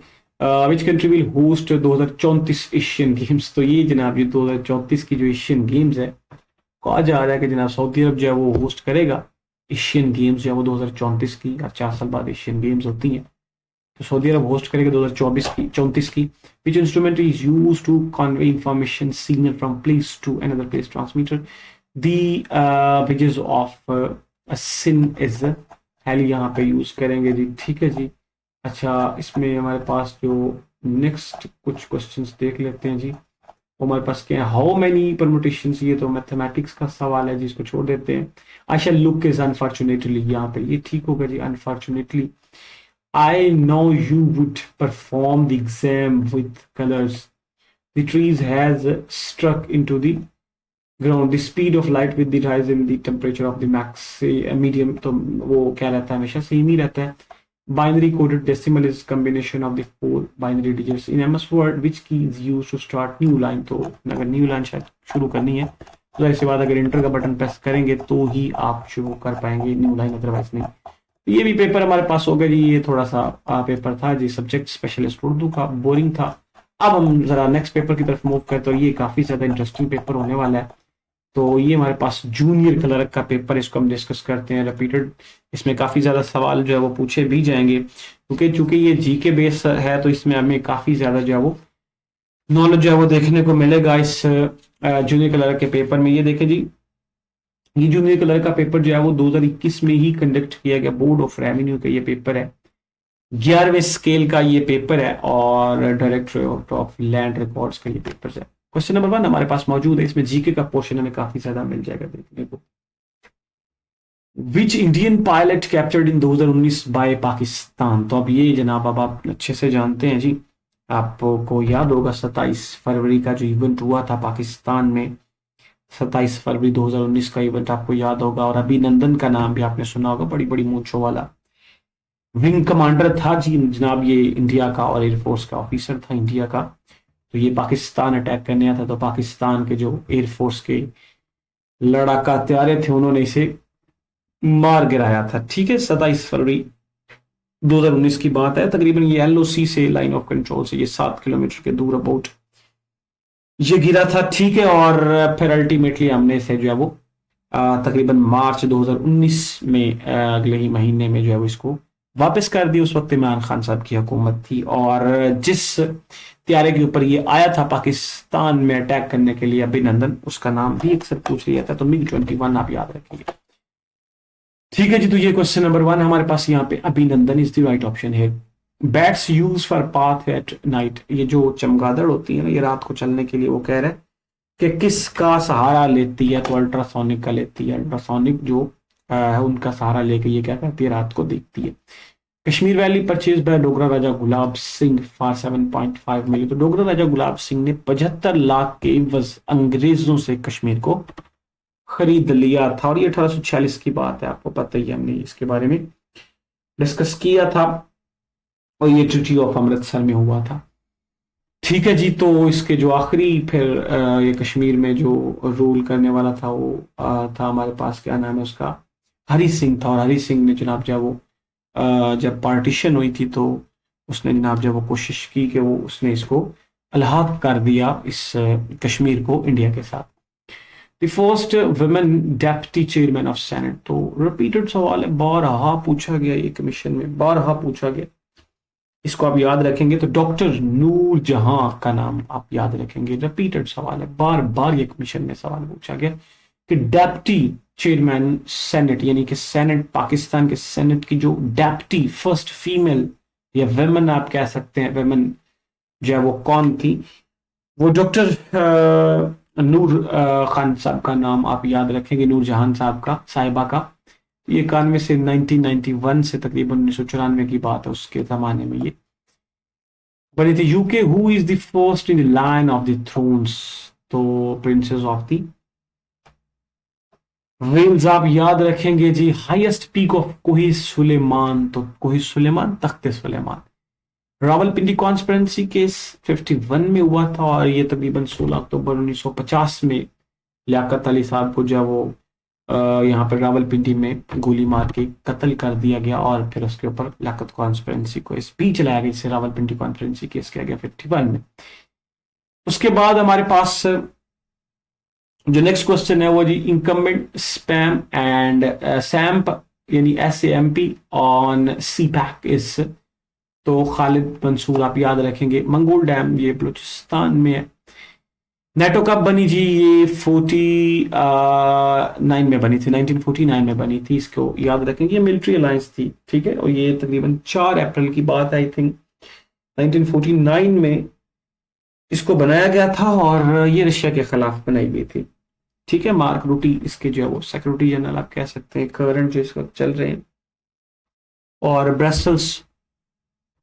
Which country will host 2034 Asian Games? तो ये जनाब ये 2034 की जो एशियन गेम्स है, कहा जा रहा है कि जनाब सऊदी अरब जो है वो होस्ट करेगा एशियन गेम्स जो है वो 2034 की। और 4 साल बाद एशियन गेम्स होती हैं, तो सऊदी अरब होस्ट करेगा 2034 की। Which instrument is use to convey information signal from place to another place? Transmitter. The bridges of sin is hell, यहाँ पे यूज करेंगे जी। ठीक है जी। अच्छा, इसमें हमारे पास जो नेक्स्ट कुछ क्वेश्चंस देख लेते हैं जी, वो हमारे पास क्या है? How many permutations? ये तो मैथमेटिक्स का सवाल है जिसको छोड़ देते हैं। आई शैल लुक इज अनफॉर्चुनेटली, यहाँ पे ये ठीक होगा जी, unfortunately. I know you would perform the exam with colors. The trees has struck into the ground. The speed of light with the rise in the temperature of the max medium, तो वो क्या रहता है? हमेशा same ही रहता है। Binary coded decimal is combination of the 4 binary digits. In MS Word, which key is used to start new line? तो अगर न्यू लाइन शायद शुरू करनी है तो ऐसे बाद अगर इंटर का बटन प्रेस करेंगे तो ही आप शुरू कर पाएंगे न्यू लाइन, अदरवाइज नहीं। तो ये भी पेपर हमारे पास हो गया जी। ये थोड़ा सा पेपर था जी, सब्जेक्ट स्पेशलिस्ट उर्दू का, बोरिंग था। अब हम जरा नेक्स्ट पेपर की तरफ मूव करते हैं। ये काफी ज्यादा इंटरेस्टिंग पेपर होने वाला है। तो ये हमारे पास जूनियर क्लर्क का पेपर, इसको हम डिस्कस करते हैं रिपीटेड। इसमें काफी ज्यादा सवाल जो है वो पूछे भी जाएंगे, क्योंकि चूंकि ये जीके बेस है तो इसमें हमें काफी ज्यादा जो है वो नॉलेज जो है वो देखने को मिलेगा इस जूनियर क्लर्क के पेपर में। ये देखें जी, ये जूनियर क्लर्क का पेपर जो है वो 2021 में ही कंडक्ट किया गया। बोर्ड ऑफ रेवेन्यू का ये पेपर है, 11वें स्केल का ये पेपर है, और डायरेक्टरेट ऑफ लैंड रिकॉर्ड्स का ये पेपर है। क्वेश्चन नंबर 1 हमारे पास मौजूद है। इसमें जीके का पोर्शन हमें काफी ज्यादा मिल जाएगा देखने को। Which Indian pilot captured in 2019 by Pakistan? तो अब ये जनाब अब आप अच्छे से जानते हैं जी, आपको याद होगा 27 फरवरी का जो इवेंट हुआ था पाकिस्तान में, 27 फरवरी 2019 का इवेंट आपको याद होगा। और अभिनंदन का नाम भी आपने सुना होगा, बड़ी बड़ी मूंछों वाला विंग कमांडर था जी जनाब ये इंडिया का, और एयरफोर्स का ऑफिसर था इंडिया का। तो ये पाकिस्तान अटैक करने आया था, तो पाकिस्तान के जो एयरफोर्स के लड़ाका हत्यारे थे उन्होंने इसे मार गिराया था। ठीक है, 27 फरवरी 2019 की बात है। तकरीबन ये LOC से, लाइन ऑफ कंट्रोल से, ये 7 किलोमीटर के दूर अबाउट ये गिरा था। ठीक है, और फिर अल्टीमेटली हमने इसे जो है वो तकरीबन मार्च 2019 में अगले ही महीने में जो है वो इसको वापस कर दी। उस वक्त इमरान खान साहब की हुकूमत थी, और जिस त्यारे के ऊपर ये आया था पाकिस्तान में अटैक करने के लिए, अभिनंदन, उसका नाम भी अक्सर पूछ लिया था, तो MiG-21 आप याद रखेंगे। ठीक है जी, तो ये क्वेश्चन नंबर 1 हमारे पास यहाँ पे अभिनंदन इज द राइट ऑप्शन है। Bats use for path at night, ये जो चमगादड़ होती है ना, ये रात को चलने के लिए वो कह रहे हैं कि किसका सहारा लेती है? तो अल्ट्रासोनिक का लेती है। अल्ट्रासोनिक जो है उनका सहारा लेके ये क्या करती है? रात को देखती है। Kashmir valley purchase by Dogra Raja Gulab Singh for 7.5 million. तो डोगरा राजा गुलाब सिंह ने 75 लाख के एवज अंग्रेजों से कश्मीर को खरीद लिया था, और ये 1846 की बात है, आपको पता ही है, हमने इसके बारे में डिस्कस किया था, और ये ट्रीटी ऑफ अमृतसर में हुआ था। ठीक है जी, तो इसके जो आखिरी फिर ये कश्मीर में जो रूल करने वाला था वो था हमारे पास, क्या नाम है उसका, हरी सिंह था। और हरी सिंह ने जनाब जब वो जब पार्टीशन हुई थी तो उसने जनाब जब वो कोशिश की कि वो उसने इसको अलग कर दिया, इस कश्मीर को इंडिया के साथ। The first women deputy chairman of senate, तो रिपीटेड सवाल है, बारहा पूछा गया, ये कमीशन में बारहा पूछा गया, इसको आप याद रखेंगे। तो डॉक्टर नूर जहां का नाम आप याद रखेंगे। रिपीटेड सवाल है, बार बार ये कमीशन में सवाल पूछा गया कि डेप्टी चेयरमैन सेनेट, यानी कि सेनेट, पाकिस्तान के सेनेट की जो डेप्टी फर्स्ट फीमेल या वेमन आप कह सकते हैं, वेमन जो है वो कौन थी? वो डॉक्टर नूर खान साहब का नाम आप याद रखेंगे, नूर जहान साहब का, साहिबा का। ये 91 से 1991 से तकरीबन 1994 की बात है, उसके जमाने में ये बनी थी। UK who is the first in line of the thrones, तो प्रिंसेस ऑफ द वेल्स आप याद रखेंगे जी। हाईएस्ट पीक ऑफ कोही सुलेमान, तो कोही सुलेमान, तख्ते सुलेमान। रावलपिंडी कॉन्स्पिरेंसी केस 51 में हुआ था, और ये तकरीबन 16 अक्टूबर 1950 में लियाकत अली साहब को जो वो यहाँ पर रावलपिंडी में गोली मार के कत्ल कर दिया गया, और फिर उसके ऊपर लियाकत कॉन्स्पिरेंसी को स्पीच लाया गया, इससे रावलपिंडी कॉन्स्पिरेंसी केस किया गया 51 में। उसके बाद हमारे पास जो नेक्स्ट क्वेश्चन है वो जी, इनकम्बेंट स्पैम एंड सैम्प यानी SAMP ऑन CPAC इस, तो खालिद मंसूर आप याद रखेंगे। मंगोल डैम ये बलूचिस्तान में है। नेटो कब बनी जी? ये 49 में बनी थी, 1949 में बनी थी, इसको याद रखेंगे। ये मिलिट्री अलायंस थी, ठीक है, और ये तकरीबन 4 अप्रैल की बात आई थिंक 1949 में इसको बनाया गया था, और ये रशिया के खिलाफ बनाई गई थी। ठीक है, मार्क रूटी इसके जो है वो सेक्रेटरी जनरल आप कह सकते हैं, करंट जो इस वक्त चल रहे हैं, और ब्रसेल्स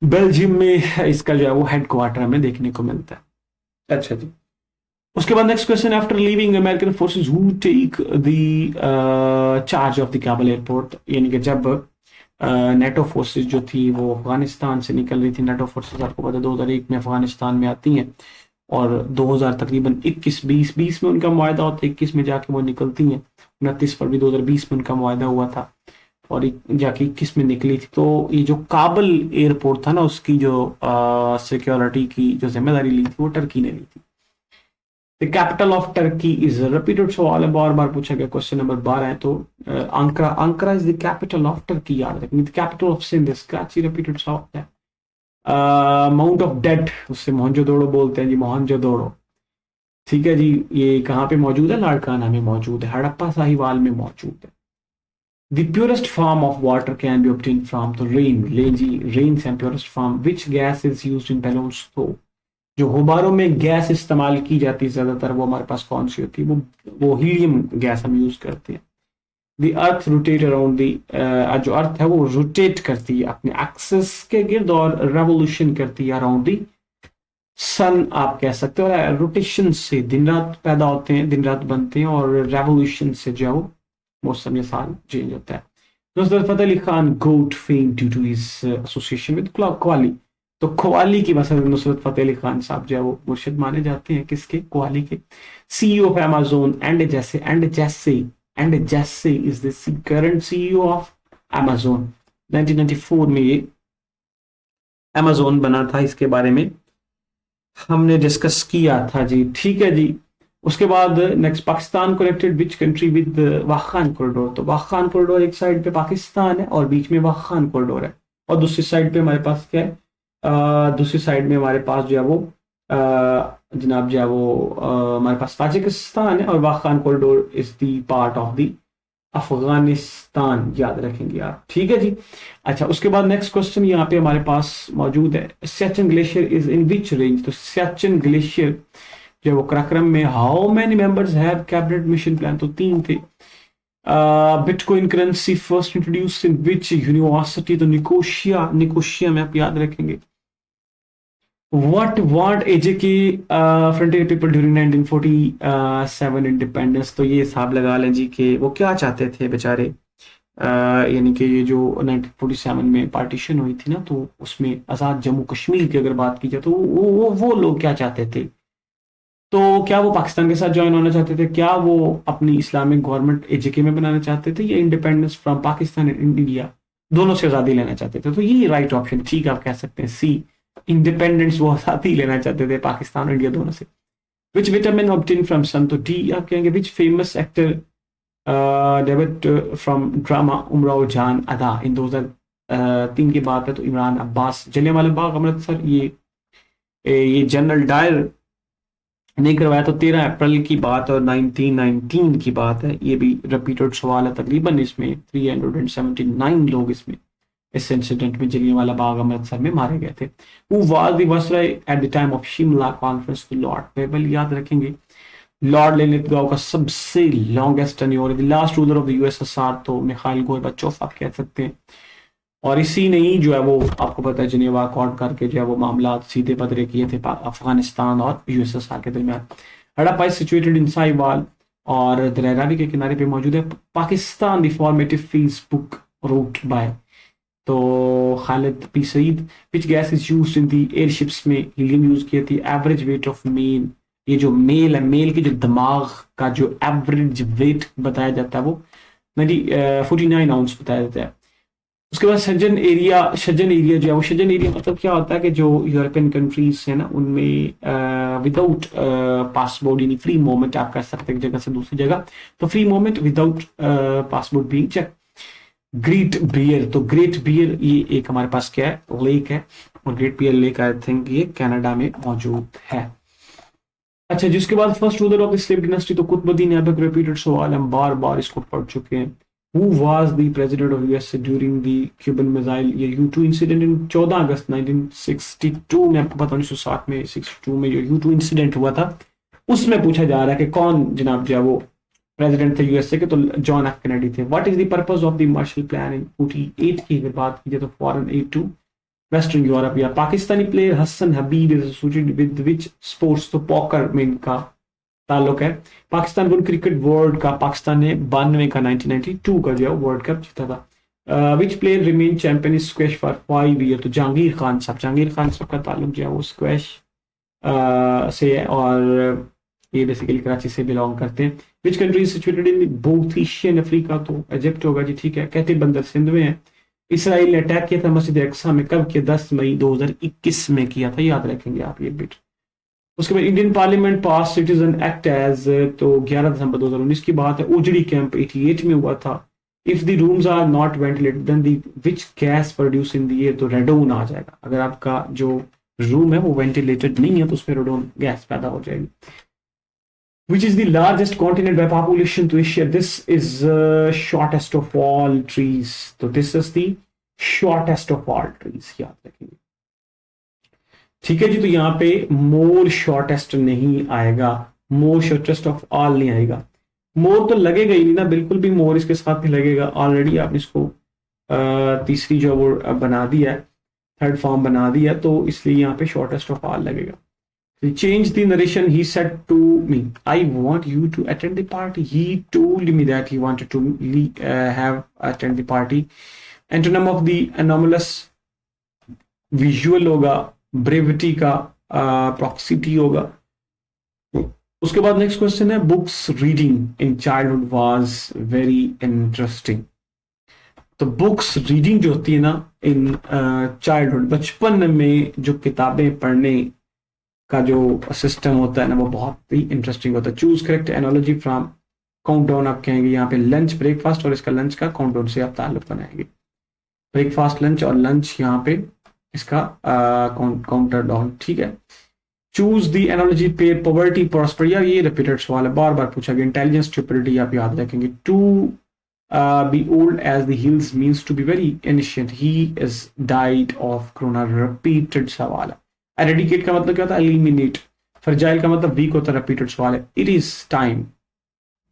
बेल्जियम में इसका जो है वो हेडक्वार्टर हमें देखने को मिलता है। अच्छा जी, उसके बाद next question, after leaving American forces who take the charge of the Kabul airport, यानी कि जब नेटो फोर्सेस जो थी वो अफगानिस्तान से निकल रही थी। नेटो फोर्सेस आपको पता है 2001 में अफगानिस्तान में आती हैं और 2000 तकरीबन 21-20 में उनका मुआहदा होता है, 21 में जाके वो निकलती हैं। 29 फरवरी 2020 में उनका मुआहदा हुआ था और जाके 21 में निकली थी। तो ये जो काबुल एयरपोर्ट था ना, उसकी जो सिक्योरिटी की जो जिम्मेदारी ली थी वो टर्की ने ली थी। The capital of Turkey is repeated सवाल है, बार बार पूछा गया। क्वेश्चन नंबर 12 है तो Ankara, Ankara is the capital of Turkey, याद रखिए। The capital of Sindh, Karachi repeated सवाल है। माउंट ऑफ डेथ, उससे मोहनजोदड़ो बोलते हैं जी, मोहनजोदड़ो। ठीक है जी, ये कहाँ पे मौजूद है? लाड़काना में मौजूद है, हड़प्पा साहिवाल में मौजूद है। The purest form of water can be obtained from the rain, rain से purest form. Which gas is used in balloons? तो जो गुब्बारों में गैस इस्तेमाल की जाती है ज्यादातर, वो हमारे पास कौन सी होती है? वो हीलियम गैस हम यूज करते हैं। The earth rotate around the, जो अर्थ है वो रोटेट करती है अपने एक्सिस के गिर्द और रेवोल्यूशन करती है अराउंड द सन, आप कह सकते हो। रोटेशन से दिन रात पैदा होते हैं, दिन रात बनते हैं, और रेवोल्यूशन से जो मौसम या साल चेंज होता है। Nusrat Fateh Ali Khan got fame due to his association with qawwali. तो कव्वाली की वजह से नुसरत फतेह अली खान साहब जो है वो मुर्शिद माने जाते हैं, किसके? कव्वाली के। सीईओ ऑफ अमेज़न एंड जैसे is the current CEO of Amazon. 1994 में ये अमेज़न बना था, इसके बारे में हमने डिस्कस किया था जी। ठीक है जी, उसके बाद next, Pakistan connected which country with Wakhan corridor. तो वाखान कॉरिडोर एक साइड पे पाकिस्तान है और बीच में वाखान कॉरिडोर है, और दूसरी साइड पे हमारे पास क्या है? दूसरी साइड में हमारे पास जो है वो जनाब जो है वो हमारे पास ताजिकिस्तान है, और Wakhan corridor is the part of the Afghanistan, याद रखेंगे आप। ठीक है जी। अच्छा, उसके बाद नेक्स्ट क्वेश्चन यहाँ पे हमारे पास मौजूद है, Siachen glacier is in which range. तो सियाचिन ग्लेशियर जो वो कराक्रम में, how many members have cabinet mission plan? तो 3 थे। Bitcoin currency first introduce in which university? तो निकोशिया में, आप याद रखेंगे। What want AJK frontier people during 1947 independence? तो ये हिसाब लगा लें जी कि वो क्या चाहते थे बेचारे, यानी कि ये जो 1947 में पार्टीशन हुई थी ना, तो उसमें आज़ाद जम्मू कश्मीर की अगर बात की जाए तो वो लोग क्या चाहते थे? तो क्या वो पाकिस्तान के साथ ज्वाइन होना चाहते थे? क्या वो अपनी इस्लामिक गवर्नमेंट AJK में बनाना चाहते थे, या independence from Pakistan and India दोनों से आज़ादी लेना चाहते थे? तो ये राइट ऑप्शन, ठीक आप कह सकते हैं, सी, इंडिपेंडेंस, वो आज़ादी लेना चाहते थे पाकिस्तान और इंडिया दोनों से। Which vitamin obtain from sun? तो डी आप कहेंगे। Which famous actor debut from drama Umrao Jaan Ada इन 2003 की बात है तो इमरान अब्बास। जलियांवाला बाग अमृतसर, ये जनरल डायर नहीं करवाया, तो 13 अप्रैल की बात और 1919 की बात है। ये भी रिपीटेड सवाल है तकरीबन, इसमें 379 लोग इसमें इस इंसिडेंट में जलियांवाला बाग अमृतसर में मारे गए थे। Who was the viceroy at the time of Shimla conference? तो लॉर्ड वेबल, याद रखेंगे। लॉर्ड लेनिनग्राड का सबसे longest tenure, the last ruler of the USSR, तो मिखाइल गोर्बाचोव आप कह सकते हैं। और इसी ने ही जो है वो आपको पता है जिनेवा अकॉर्ड करके जो है वो मामला सीधे बदरे किए थे अफगानिस्तान और USSR के दरमियान। Harappa is situated in Sahiwal और दरिया के किनारे पे मौजूद है। Pakistan the formative phase book wrote by, तो Khalid P Saeed. Which gas is used in the airships में हीलियम यूज की थी। एवरेज वेट ऑफ मेल, ये जो मेल है, मेल के जो दिमाग का जो एवरेज वेट बताया जाता है वो 49 आउंस बताया जाता है। उसके बाद सजन एरिया जो है वो, सजन एरिया मतलब क्या होता है कि जो यूरोपियन कंट्रीज है ना उनमें विदाउट पासपोर्ट यानी फ्री मूवमेंट आप कर सकते हैं एक जगह से दूसरी जगह, तो free movement without passport being check. Great bear, तो ग्रेट बियर ये एक हमारे पास क्या है? लेक है, और great bear lake I think ये कनाडा में मौजूद है। अच्छा, जिसके बाद first ruler of the slave dynasty, तो कुतुबुद्दीन ऐबक। रिपीटेड सवाल, हम बार बार इसको पढ़ चुके हैं। Who was the president of USA during the Cuban Missile ये U2 इंसिडेंट इन 14 अगस्त 1962 में, आपको पता 1960 में 62 में जो U2 इंसिडेंट हुआ था, उसमें पूछा जा रहा है कि कौन जनाब जो है वो प्रेसिडेंट थे USA के? तो जॉन एफ कैनेडी थे। What is the purpose of the Marshall plan in 48 की अगर बात की जाए तो foreign aid to western Europe. या Pakistani player Hasan Habib is associated with which sports? तो पॉकर में इनका ताल्लुक है। Pakistan won cricket world cup, Pakistan ने 92 का 1992 का जो है वर्ल्ड कप जीता था। विच player remain champion squash for 5 year? तो जहांगीर खान साहब, जहांगीर खान साहब का ताल्लुक जो है वो स्क्वैश से है, और ये बेसिकली कराची से बिलोंग करते हैं। विच country is situated in both Asian Africa? तो इजिप्ट होगा जी, ठीक है। कहते बंदर सिंध में है। इसराइल ने अटैक किया था मस्जिद अक्सा में, कब किया? 10 मई 2021 में किया था, याद रखेंगे आप ये बिट। उसके बाद Indian parliament pass citizen act as, तो 11 दिसंबर 2019 की बात है। उजड़ी कैंप 88 में हुआ था। If the rooms are not ventilated then the which gas produce in the air? तो रेडोन आ जाएगा। अगर आपका जो रूम है वो वेंटिलेटेड नहीं है तो उसमें रेडोन गैस पैदा हो जाएगी। Which is the largest continent by population to Asia? This is shortest of all trees. तो this is the shortest of all trees, याद रखेंगे। ठीक है जी, तो यहाँ पे मोर शॉर्टेस्ट नहीं आएगा, मोर शॉर्टेस्ट ऑफ ऑल नहीं आएगा। मोर तो लगेगा ही नहीं ना, बिल्कुल भी मोर इसके साथ नहीं लगेगा। ऑलरेडी आपने इसको तीसरी जो वो बना दिया है, थर्ड फॉर्म बना दिया, तो इसलिए यहाँ पे शॉर्टेस्ट ऑफ ऑल लगेगा। He changed the narration. He said to me, I want you to attend the party. He told me that he wanted to have attend the party. Antonym of the anomalous visual होगा, brevity का proximity होगा। उसके बाद next question है, books reading in childhood was very interesting. तो books reading जो होती है ना इन चाइल्डहुड, बचपन में जो किताबें पढ़ने का जो सिस्टम होता है ना वो बहुत ही इंटरेस्टिंग होता है। Choose correct analogy from countdown. आप कहेंगे यहाँ पे लंच ब्रेकफास्ट और इसका लंच का काउंटडाउन से आप ताल्लुक बनाएंगे। ब्रेकफास्ट लंच और लंच यहाँ पे इसका काउंटर डाउन, ठीक है। चूज द एनालॉजी पे पॉवर्टी प्रॉस्पर, यार ये रिपीटेड सवाल है, बार बार पूछा गया। इंटेलिजेंस स्टुपिडिटी आप याद रखेंगे। To be old as the hills means to be very ancient. He is died of corona, repeated सवाल है। एरेडिकेट का मतलब क्या होता है? एलिमिनेट। फ्रजाइल का मतलब वीक होता है, रिपीटेड सवाल है। It is time,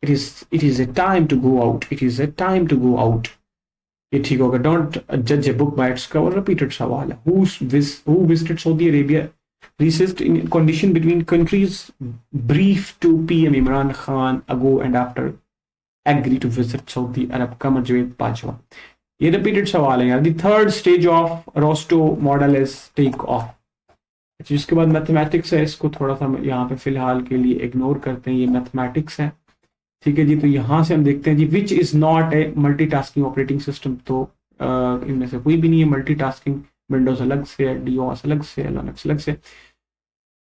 it is a time to go out, it is a time to go out, ये ठीक होगा। डोंट जज a book by its cover, repeated सवाल है। Who visited Saudi Arabia? Recessed in condition between countries, brief to PM Imran Khan ago and after agree to visit Saudi Arab. का मजवेद पांचवा, ये रिपीटेड सवाल है यार। The third stage of Rostow model is take off. जिसके बाद मैथमेटिक्स है, इसको थोड़ा सा यहाँ पे फिलहाल के लिए इग्नोर करते हैं, ये मैथमेटिक्स है, ठीक है जी। तो यहाँ से हम देखते हैं जी, which is not a multitasking operating system. तो इनमें से कोई भी नहीं है मल्टीटास्किंग। विंडोज अलग से, डीओएस अलग से, लिनक्स अलग से।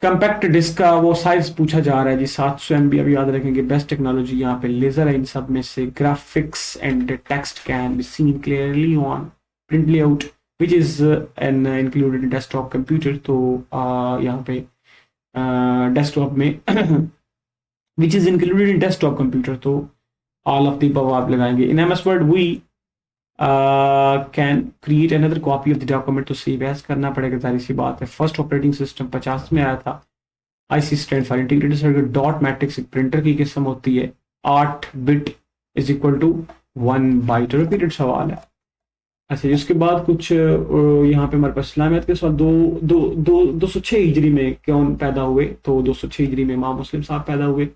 कंपैक्ट डिस्क का वो साइज पूछा जा रहा है जी, 700 MB। अब याद रखेंगे बेस्ट टेक्नोलॉजी यहाँ पे लेजर है इन सब में से। Graphics and text can be seen clearly on print layout which is an included in desktop computer। तो यहाँ पे डेस्कटॉप में which is included in desktop computer, तो all of the above आप लगाएंगे। in MS Word we can create another copy of the document, तो save as करना पड़ेगा, जारी सी बात है। फर्स्ट ऑपरेटिंग सिस्टम 50 में आया था। IC stand for integrated circuit. Dot matrix एक प्रिंटर की किस्म होती है। 8 bit is equal to 1 byte, repeated सवाल है। अच्छा, इसके बाद कुछ यहाँ पे हमारे पास इस्लामियत के साथ 206 हिजरी में कौन पैदा हुए? तो 206 हिजरी में इमाम मुस्लिम साहब पैदा हुए।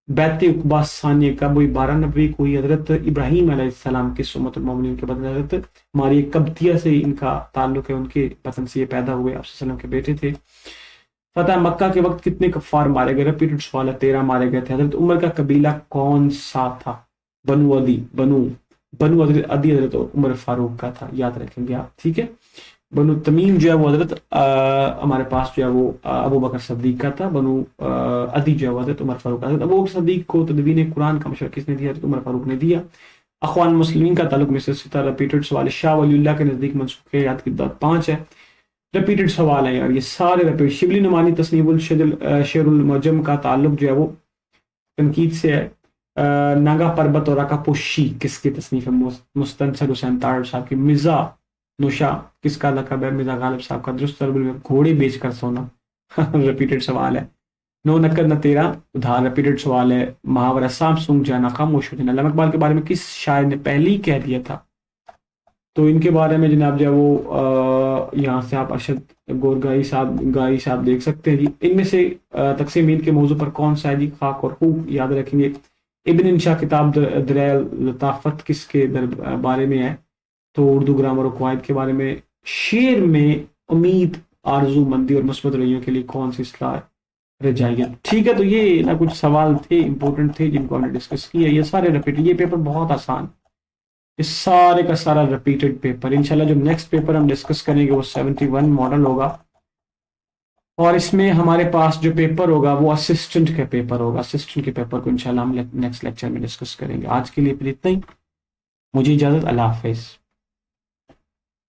बैत उक़बा सानिया कब हुई? 12 नबी को हुई। हजरत इब्राहीम अलैहिस्सलाम की सुन्नतुल मोमिनीन के बाद हजरत मारिया कब्तिया से इनका ताल्लुक है, उनके पसंद से ये पैदा हुए, आप सल्लम के बेटे थे। फतह मक्का के वक्त कितने कफ्फार मारे गए? रिपीटेड सवाल है, 13 मारे गए थे। हजरत उमर का कबीला कौन सा था? बनु अदी, बनु अदी हजरत उमर फारूक का था, याद रखेंगे आप, ठीक है। बनु तमीम जो है वो हजरत हमारे पास जो है वो अबू बकर सद्दीक का था। बनु अदी जो है वो हजरत उमर फारूक का। हजरत अबू बकर सद्दीक को तदवीन कुरान का मशवरा किसने दिया? हजरत उमर फारूक ने दिया। अखवान मुस्लिमीन का ताल्लुक में से सितारा, रिपीटेड सवाल। शाह वलीउल्लाह के नजदीक मनसूख याद की दाद 5 है, रिपीटेड सवाल है यार, ये सारे रिपीट। शिबली नुमानी तस्नीबुल शेरुल मुअज्जम का ताल्लुक जो है वो तनकीद से है। नागा पर्बत और राकापोशी किसकी तसनीफ है? मुस्तनसर हुसैन तारड़ साहब की। मिर्जा नुशा किसका लकब है? मिर्जा गालिब साहब का। दुरुस्त में घोड़े बेच कर सोना, रिपीटेड सवाल है। नो नकद न तेरा उधार, रिपीटेड सवाल है। मुहावरा सांप सूंघ जाना खामोश हो जाना, अल्लामा इकबाल के बारे में किस शायर ने पहले ही कह दिया था? तो इनके बारे में जनाब जो है वो यहाँ से आप अरशद गोरगाई साहब देख सकते हैं जी। इनमें से तकसीम ईद के मौजू पर कौन सा है जी? खाक और खूब, याद रखेंगे। इब्न इंशा किताब दरिया लताफत किसके बारे में है? तो उर्दू ग्रामर और कवायद के बारे में शेर में उम्मीद, आरजू मंदी और मुस्बत रवैयों के लिए कौन सी सलाह रह जाएगी। ठीक है, तो ये ना कुछ सवाल थे, इंपॉर्टेंट थे, जिनको हमने डिस्कस किया। ये सारे रिपीट, ये पेपर बहुत आसान, इस सारे का सारा रिपीटेड पेपर। इंशाल्लाह जो नेक्स्ट पेपर हम डिस्कस करेंगे वो 71 मॉडल होगा, और इसमें हमारे पास जो पेपर होगा वो असिस्टेंट का पेपर होगा। असिस्टेंट के पेपर को इंशाल्लाह हम नेक्स्ट लेक्चर में डिस्कस करेंगे। आज के लिए फिर इतना ही, मुझे इजाजत, अल्लाह हाफिज।